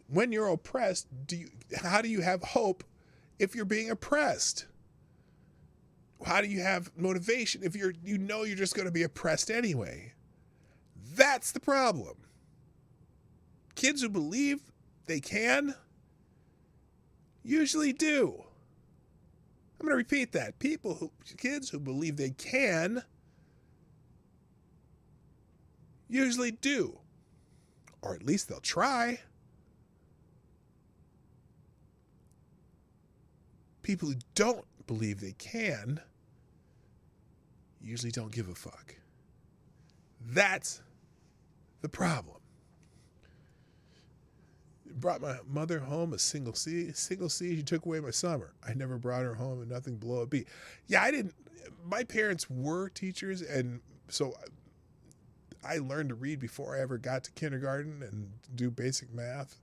when you're oppressed, how do you have hope if you're being oppressed? How do you have motivation if you're just going to be oppressed anyway? That's the problem. Kids who believe they can usually do. I'm going to repeat that. Kids who believe they can usually do. Or at least they'll try. People who don't believe they can usually don't give a fuck. That's the problem. Brought my mother home a single C. She took away my summer. I never brought her home and nothing below a B. Yeah, my parents were teachers, and so I learned to read before I ever got to kindergarten and do basic math.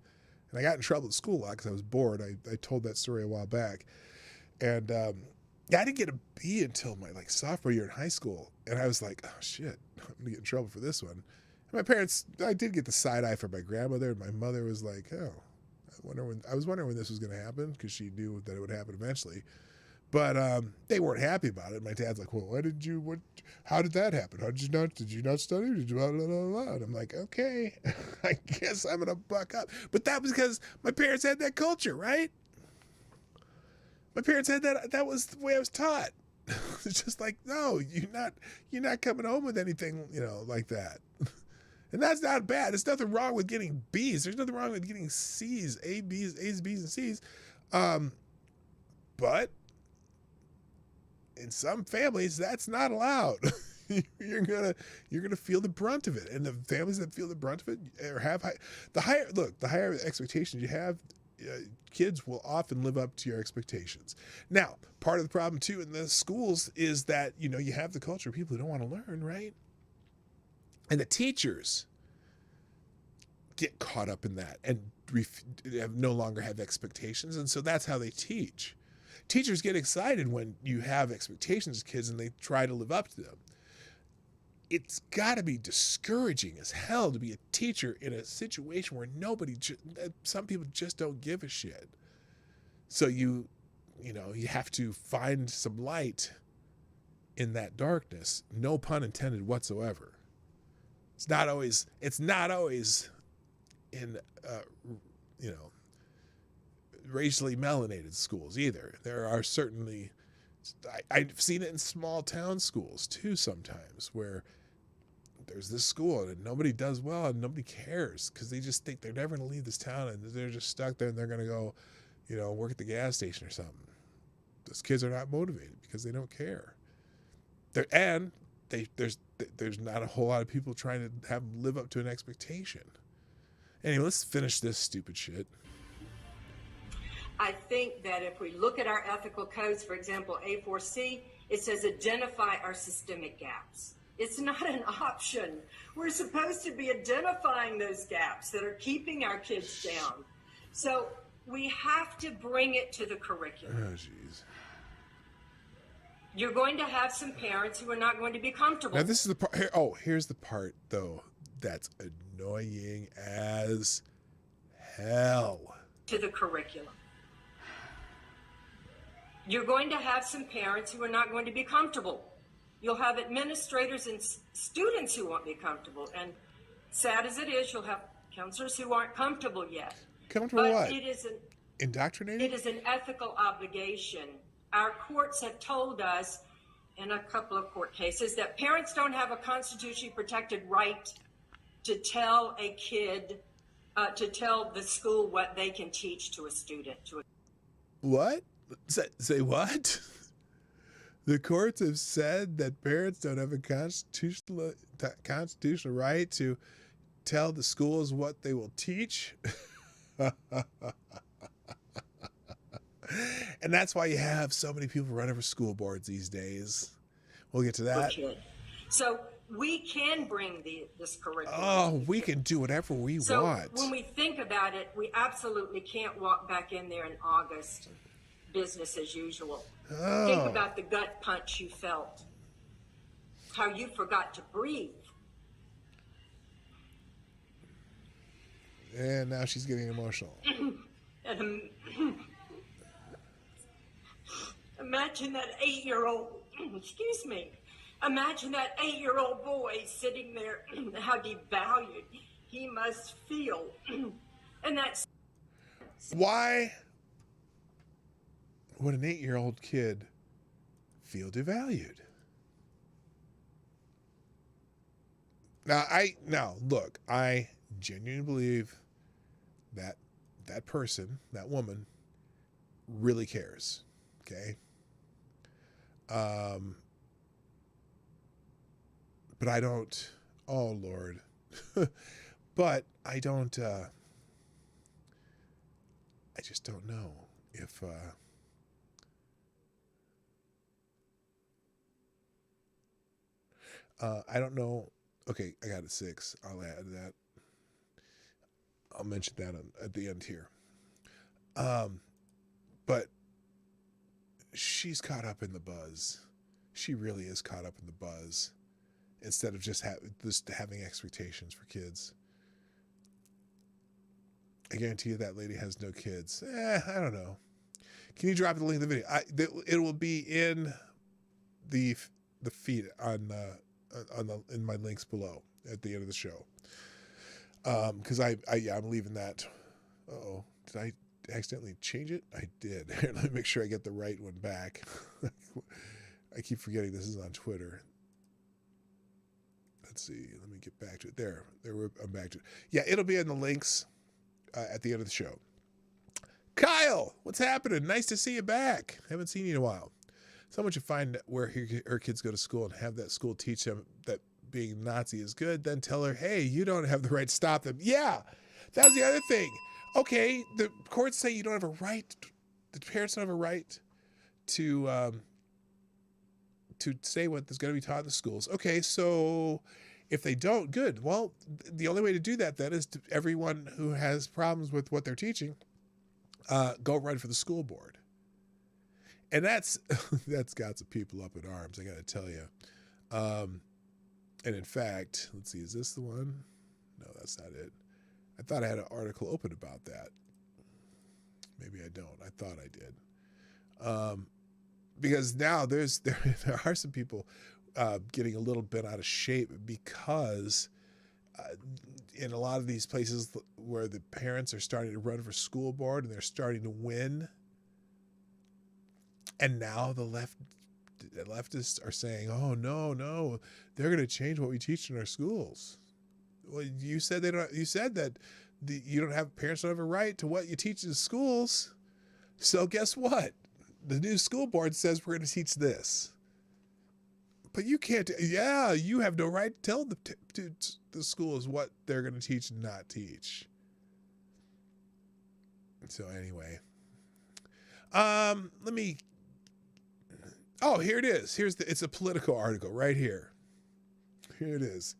And I got in trouble at school a lot because I was bored. I told that story a while back. And I didn't get a B until my sophomore year in high school. And I was like, oh shit, I'm gonna get in trouble for this one. And my parents, I did get the side eye from my grandmother, and my mother was like, oh, I was wondering when this was gonna happen, because she knew that it would happen eventually. But they weren't happy about it. My dad's like, well, how did that happen? Did you not study? Did you blah, blah, blah, blah? And I'm like, okay, I guess I'm gonna buck up. But that was because my parents had that culture, right? My parents had that was the way I was taught. It's just like, no, you're not coming home with anything, like that. And that's not bad. There's nothing wrong with getting B's. There's nothing wrong with getting C's, A's, B's, and C's. But in some families, that's not allowed. You're gonna feel the brunt of it. And the families that feel the brunt of it or have the higher expectations you have, kids will often live up to your expectations. Now, part of the problem too in the schools is that, you have the culture of people who don't want to learn, right? And the teachers get caught up in that and no longer have expectations. And so that's how they teach. Teachers get excited when you have expectations as kids and they try to live up to them. it's got to be discouraging as hell to be a teacher in a situation where some people just don't give a shit. So you have to find some light in that darkness. No pun intended whatsoever. It's not always in, racially melanated schools either. There are certainly, I've seen it in small town schools too sometimes, where there's this school and nobody does well and nobody cares because they just think they're never going to leave this town and they're just stuck there and they're going to go, work at the gas station or something. Those kids are not motivated because they don't care. There's not a whole lot of people trying to have them live up to an expectation. Anyway, let's finish this stupid shit. I think that if we look at our ethical codes, for example, A4C, it says identify our systemic gaps. It's not an option. We're supposed to be identifying those gaps that are keeping our kids down. So we have to bring it to the curriculum. Oh, jeez. You're going to have some parents who are not going to be comfortable. Now, this is the part. Here's the part, though, that's annoying as hell. To the curriculum. You're going to have some parents who are not going to be comfortable. You'll have administrators and students who won't be comfortable. And sad as it is, you'll have counselors who aren't comfortable yet. Comfortable what? Indoctrinated? It is an ethical obligation. Our courts have told us in a couple of court cases that parents don't have a constitutionally protected right to tell a kid, to tell the school what they can teach to a student. What? Say what? The courts have said that parents don't have a constitutional right to tell the schools what they will teach. And that's why you have so many people running for school boards these days. We'll get to that. So we can bring this curriculum. Oh, we can do whatever we want. So when we think about it, we absolutely can't walk back in there in August, business as usual. Oh. Think about the gut punch you felt, how you forgot to breathe. And now she's getting emotional. And imagine that 8-year-old, excuse me, imagine that 8-year-old boy sitting there, how devalued he must feel. And that's why would an 8-year-old kid feel devalued? Now look, I genuinely believe that that person, that woman, really cares. Okay. But I don't, oh Lord, but I don't, I just don't know if, I don't know. Okay. I got a 6. I'll add that. I'll mention that at the end here. But she's caught up in the buzz. She really is caught up in the buzz instead of just having expectations for kids. I guarantee you that lady has no kids. I don't know. Can you drop the link of the video? It will be in the feed in my links below at the end of the show. Because I'm leaving that. Uh-oh. Did I accidentally change it? I did. Let me make sure I get the right one back. I keep forgetting this is on Twitter. Let's see. Let me get back to it. There I'm back to it. Yeah, it'll be in the links at the end of the show. Kyle, what's happening? Nice to see you back. Haven't seen you in a while. Someone should find where her kids go to school and have that school teach them that being Nazi is good, then tell her, hey, you don't have the right to stop them. Yeah, that's the other thing. Okay, the courts say you don't have a right, the parents don't have a right to say what is going to be taught in the schools. Okay, so if they don't, good. Well, the only way to do that then is to everyone who has problems with what they're teaching, go run for the school board. And that's got some people up in arms, I got to tell you. And in fact, let's see, is this the one? No, that's not it. I thought I had an article open about that. Maybe I don't. I thought I did. Because now there are some people getting a little bit out of shape because in a lot of these places where the parents are starting to run for school board and they're starting to win, and now the leftists are saying, "Oh no, they're going to change what we teach in our schools." Well, you said they don't. You said that parents don't have a right to what you teach in schools. So guess what? The new school board says we're going to teach this. But you can't. Yeah, you have no right to tell the schools what they're going to teach and not teach. So anyway, let me. Oh, here it is. It's a Politico article right here. Here it is.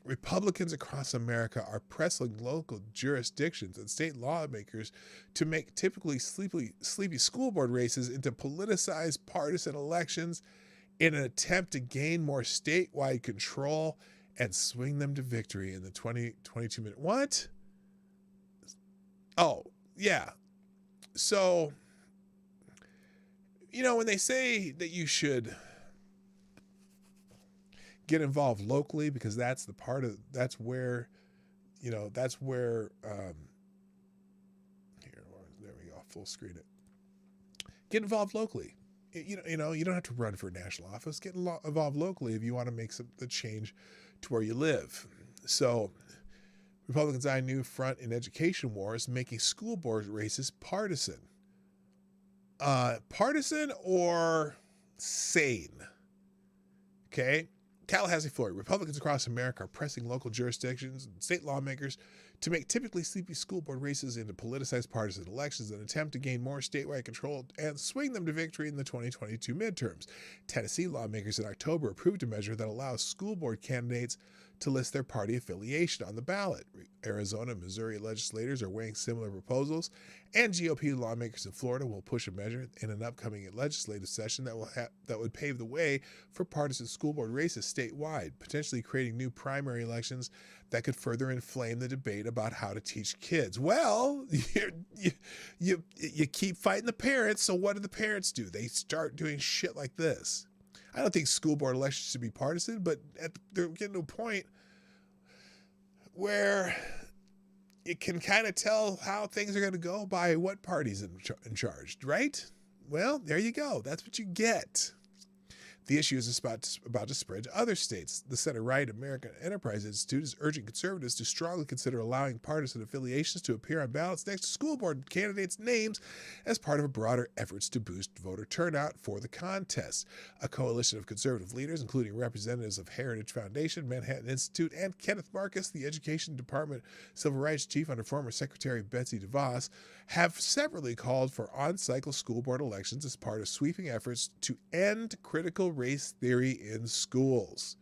Republicans across America are pressing local jurisdictions and state lawmakers to make typically sleepy school board races into politicized partisan elections in an attempt to gain more statewide control and swing them to victory in the 2022 minute. What? Oh, yeah. So, when they say that you should get involved locally, because that's where here, there we go, full screen it. Get involved locally. You don't have to run for national office. Get involved locally if you want to make the change to where you live. So Republicans eye new front in education wars, making school board races partisan. Partisan or sane? Okay. Tallahassee, Florida. Republicans across America are pressing local jurisdictions and state lawmakers to make typically sleepy school board races into politicized partisan elections in an attempt to gain more statewide control and swing them to victory in the 2022 midterms. Tennessee lawmakers in October approved a measure that allows school board candidates to list their party affiliation on the ballot. Arizona and Missouri legislators are weighing similar proposals, and GOP lawmakers in Florida will push a measure in an upcoming legislative session that would pave the way for partisan school board races statewide, potentially creating new primary elections that could further inflame the debate about how to teach kids. Well, you keep fighting the parents, so what do the parents do? They start doing shit like this. I don't think school board elections should be partisan, but they're getting to a point where it can kind of tell how things are going to go by what party's in charge, right? Well, there you go. That's what you get. The issue is about to spread to other states. The center-right American Enterprise Institute is urging conservatives to strongly consider allowing partisan affiliations to appear on ballots next to school board candidates' names as part of a broader efforts to boost voter turnout for the contest. A coalition of conservative leaders, including representatives of Heritage Foundation, Manhattan Institute, and Kenneth Marcus, the Education Department Civil Rights Chief under former Secretary Betsy DeVos, have separately called for on-cycle school board elections as part of sweeping efforts to end critical race theory in schools.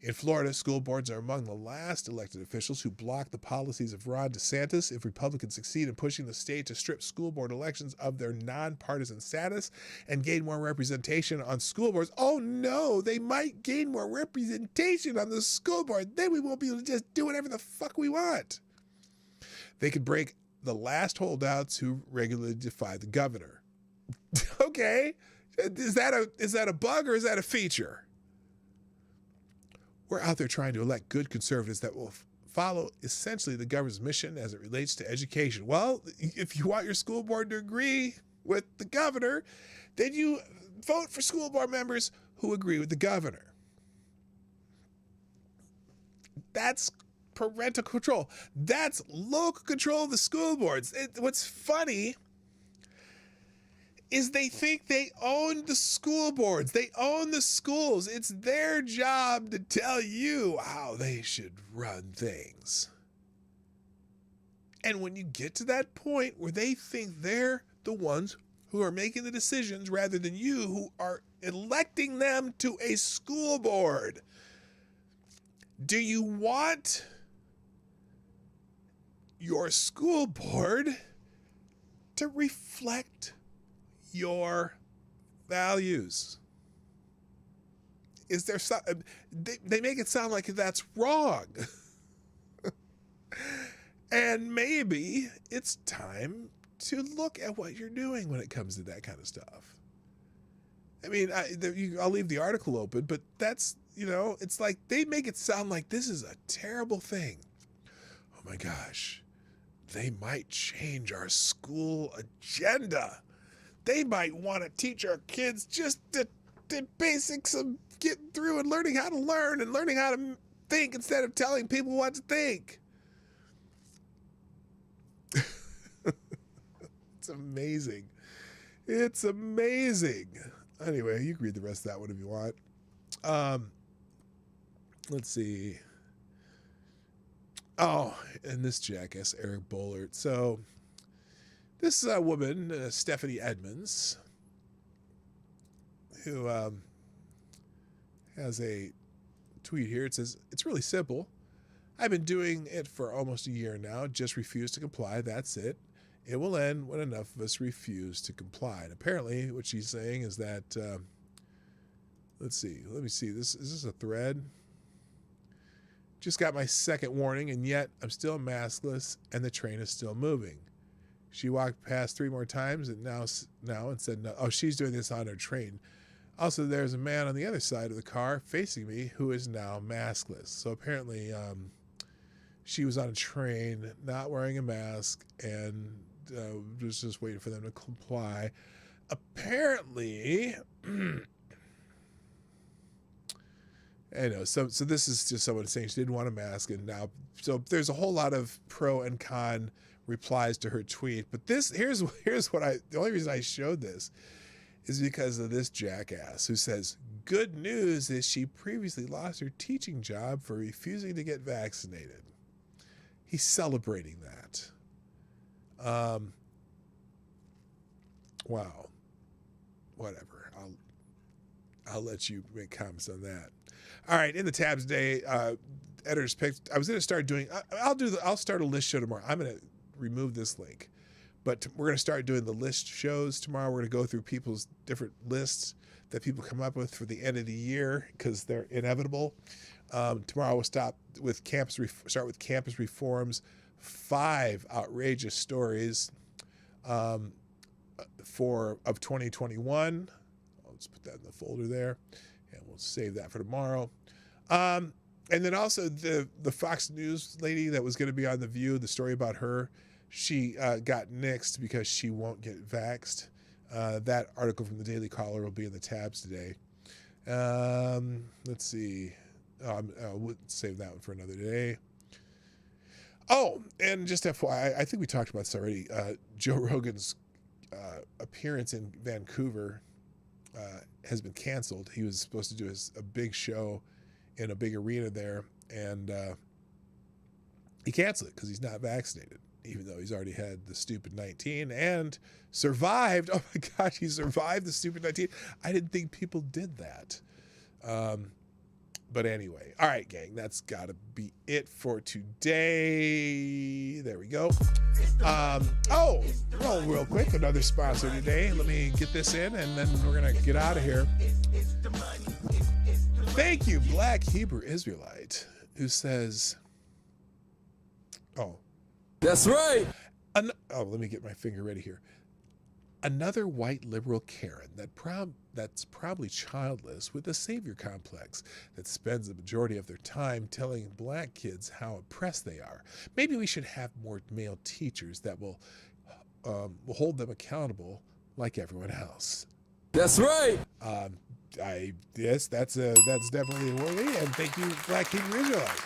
In Florida, school boards are among the last elected officials who block the policies of Ron DeSantis. If Republicans succeed in pushing the state to strip school board elections of their nonpartisan status and gain more representation on school boards, oh no, they might gain more representation on the school board. Then we won't be able to just do whatever the fuck we want. They could break the last holdouts who regularly defy the governor. Okay. Is that a bug or is that a feature? We're out there trying to elect good conservatives that will follow essentially the governor's mission as it relates to education. Well, if you want your school board to agree with the governor, then you vote for school board members who agree with the governor. That's parental control. That's local control of the school boards. What's funny is they think they own the school boards. They own the schools. It's their job to tell you how they should run things. And when you get to that point where they think they're the ones who are making the decisions rather than you who are electing them to a school board, do you want your school board to reflect your values? is there some, they make it sound like that's wrong. And maybe it's time to look at what you're doing when it comes to that kind of stuff. I mean, I'll leave the article open, but that's, it's like they make it sound like this is a terrible thing. Oh my gosh, they might change our school agenda. They might want to teach our kids just the basics of getting through and learning how to learn and learning how to think instead of telling people what to think. It's amazing. It's amazing. Anyway, you can read the rest of that one if you want. Let's see. Oh, and this jackass, Eric Bollert. So this woman, Stephanie Edmonds, who has a tweet here. It says, "It's really simple. I've been doing it for almost a year now. Just refuse to comply. That's it. It will end when enough of us refuse to comply." And apparently what she's saying is that, let's see. Let me see. Is this a thread? "Just got my second warning, and yet I'm still maskless, and the train is still moving. She walked past 3 more times, and now and said no." Oh, she's doing this on her train. "Also, there's a man on the other side of the car facing me who is now maskless." So apparently, she was on a train, not wearing a mask, and was just waiting for them to comply. Apparently, I know. So this is just someone saying she didn't want a mask, and now, so there's a whole lot of pro and con replies to her tweet. But here's what the only reason I showed this is because of this jackass who says, "Good news is she previously lost her teaching job for refusing to get vaccinated." He's celebrating that. Wow. Whatever. I'll let you make comments on that. All right, in the tabs today, editors picked. I was going to start doing. I'll start a list show tomorrow. I'm going to remove this link, but we're going to start doing the list shows tomorrow. We're going to go through people's different lists that people come up with for the end of the year because they're inevitable. Tomorrow we'll start with campus reforms, 5 outrageous stories of 2021. Let's put that in the folder there, and we'll save that for tomorrow. And then also the Fox News lady that was going to be on The View, the story about her, she got nixed because she won't get vaxxed. That article from the Daily Caller will be in the tabs today. Let's see. We'll save that one for another day. Oh, and just FYI, I think we talked about this already. Joe Rogan's appearance in Vancouver has been canceled. He was supposed to do a big show in a big arena there, and he canceled it because he's not vaccinated, even though he's already had the stupid 19 and survived. Oh my gosh, he survived the stupid 19. I didn't think people did that. But anyway, all right, gang, that's got to be it for today. There we go. Real quick, another sponsor today. Let me get this in, and then we're going to get out of here. Thank you, Black Hebrew Israelite, who says, that's right. Let me get my finger ready here. Another white liberal Karen that's probably childless with a savior complex that spends the majority of their time telling black kids how oppressed they are. Maybe we should have more male teachers that will hold them accountable like everyone else. That's right. Yes, that's definitely worthy, and thank you, Black Hebrew Israelite.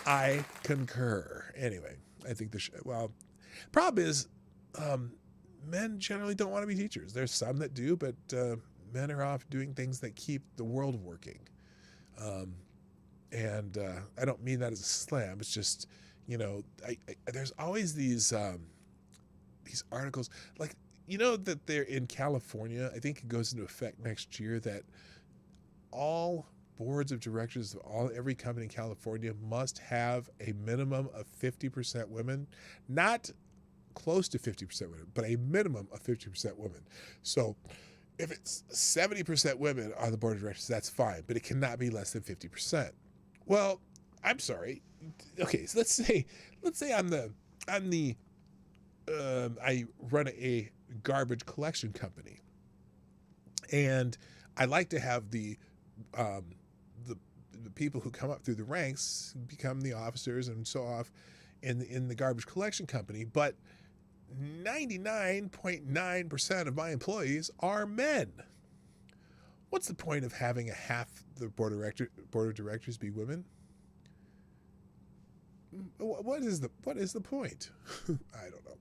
I concur. Anyway, I think problem is, men generally don't want to be teachers. There's some that do, but men are off doing things that keep the world working. And I don't mean that as a slam. It's just, there's always these articles, like, that they're in California. I think it goes into effect next year that all boards of directors of every company in California must have a minimum of 50% women, not close to 50% women, but a minimum of 50% women. So if it's 70% women on the board of directors, that's fine, but it cannot be less than 50%. Well, I'm sorry. Okay, so let's say I run a garbage collection company, and I like to have the people who come up through the ranks become the officers and so off in the garbage collection company, but 99.9% of my employees are men. What's the point of having a half the board of directors be women? What is the point? I don't know.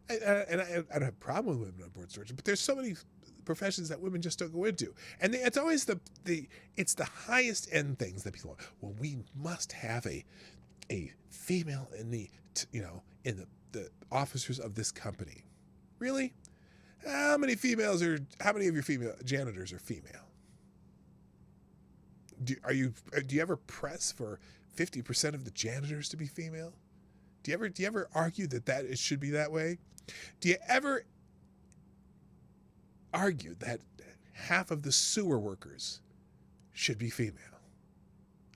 I don't have a problem with women on board of directors, but there's so many professions that women just don't go into, and it's always the highest end things that people want. Well, we must have a female in the officers of this company. Really? How many of your female janitors are female? Do you ever press for 50% of the janitors to be female? Do you ever argue that it should be that way? Do you ever argue that half of the sewer workers should be female?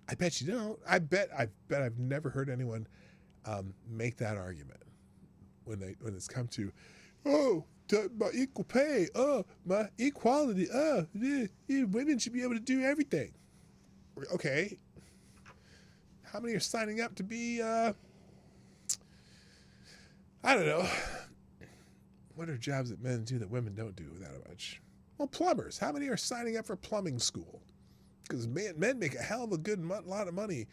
I bet you don't. I bet I've never heard anyone make that argument when it's come to, my equal pay, my equality, women should be able to do everything. Okay. How many are signing up to be, I don't know. What are jobs that men do that women don't do that much? Well, plumbers. How many are signing up for plumbing school? Because men make a hell of a lot of money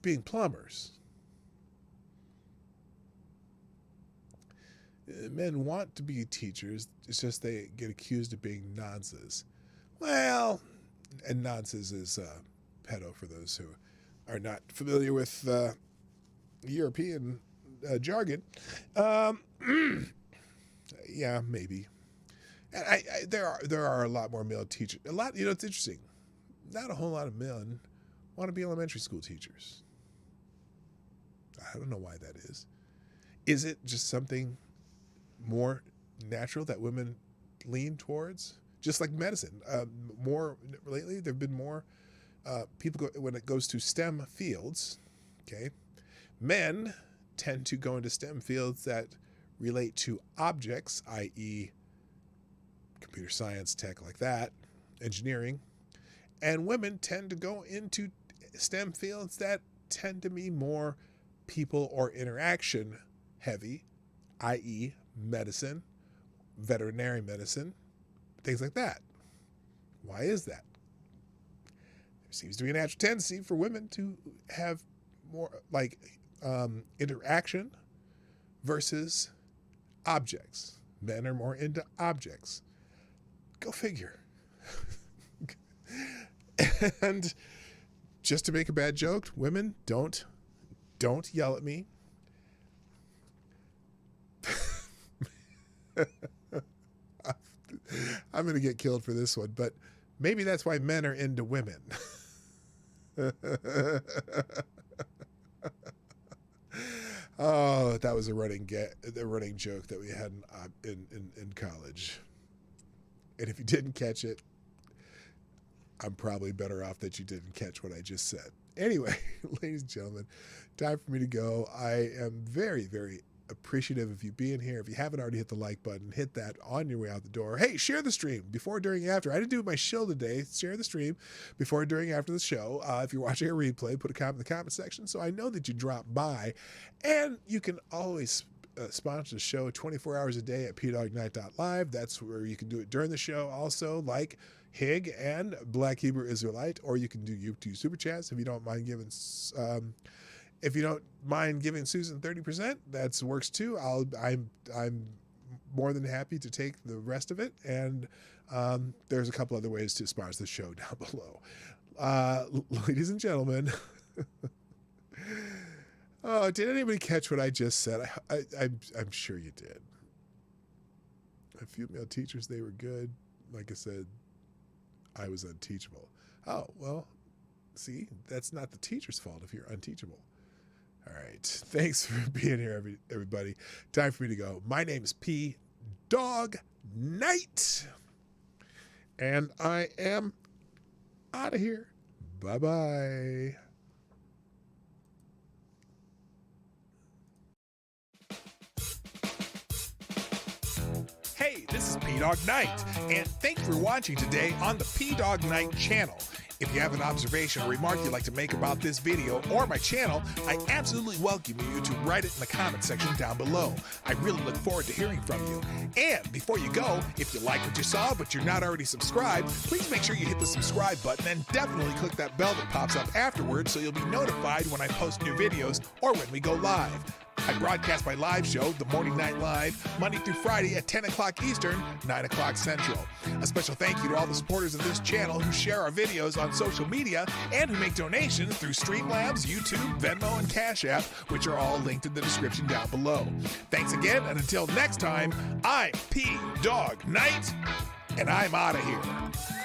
being plumbers. Men want to be teachers. It's just they get accused of being nonces. Well, and nonces is pedo for those who are not familiar with European jargon. Yeah, maybe. And there are a lot more male teachers. It's interesting. Not a whole lot of men want to be elementary school teachers. I don't know why that is. Is it just something more natural that women lean towards? Just like medicine. More lately, there have been more people when it goes to STEM fields. Okay, men tend to go into STEM fields that relate to objects, i.e., computer science, tech like that, engineering, and women tend to go into STEM fields that tend to be more people or interaction heavy, i.e., medicine, veterinary medicine, things like that. Why is that? There seems to be a natural tendency for women to have more interaction versus objects. Men are more into objects. Go figure. And just to make a bad joke, women, don't yell at me. I'm going to get killed for this one, but maybe that's why men are into women. Oh, that was a running joke that we had in college. And if you didn't catch it, I'm probably better off that you didn't catch what I just said. Anyway, ladies and gentlemen, time for me to go. I am very, very appreciative of you being here. If you haven't already hit the like button, hit that on your way out the door. Hey, share the stream before, during, after. I didn't do my show today. Share the stream before, during, after the show. If you're watching a replay, put a comment in the comment section so I know that you dropped by. And you can always sponsor the show 24 hours a day at PDawgKnight.live. That's where you can do it during the show. Also, like Hig and Black Hebrew Israelite, or you can do YouTube SuperChats if you don't mind giving. If you don't mind giving Susan 30%, that works too. I'm more than happy to take the rest of it. And there's a couple other ways to sponsor the show down below. Ladies and gentlemen, oh, did anybody catch what I just said? I'm sure you did. A few male teachers, they were good. Like I said, I was unteachable. Oh, well, see, that's not the teacher's fault if you're unteachable. All right. Thanks for being here, everybody. Time for me to go. My name is P. Dawg Knight. And I am out of here. Bye-bye. Hey, this is PDawgKnight, and thanks for watching today on the PDawgKnight channel. If you have an observation or remark you'd like to make about this video or my channel, I absolutely welcome you to write it in the comment section down below. I really look forward to hearing from you. And before you go, if you like what you saw but you're not already subscribed, please make sure you hit the subscribe button and definitely click that bell that pops up afterwards so you'll be notified when I post new videos or when we go live. I broadcast my live show, The Morning Night Live, Monday through Friday at 10 o'clock Eastern, 9 o'clock Central. A special thank you to all the supporters of this channel who share our videos on social media and who make donations through Streamlabs, YouTube, Venmo, and Cashapp, which are all linked in the description down below. Thanks again, and until next time, I'm PDawgKnight, and I'm out of here.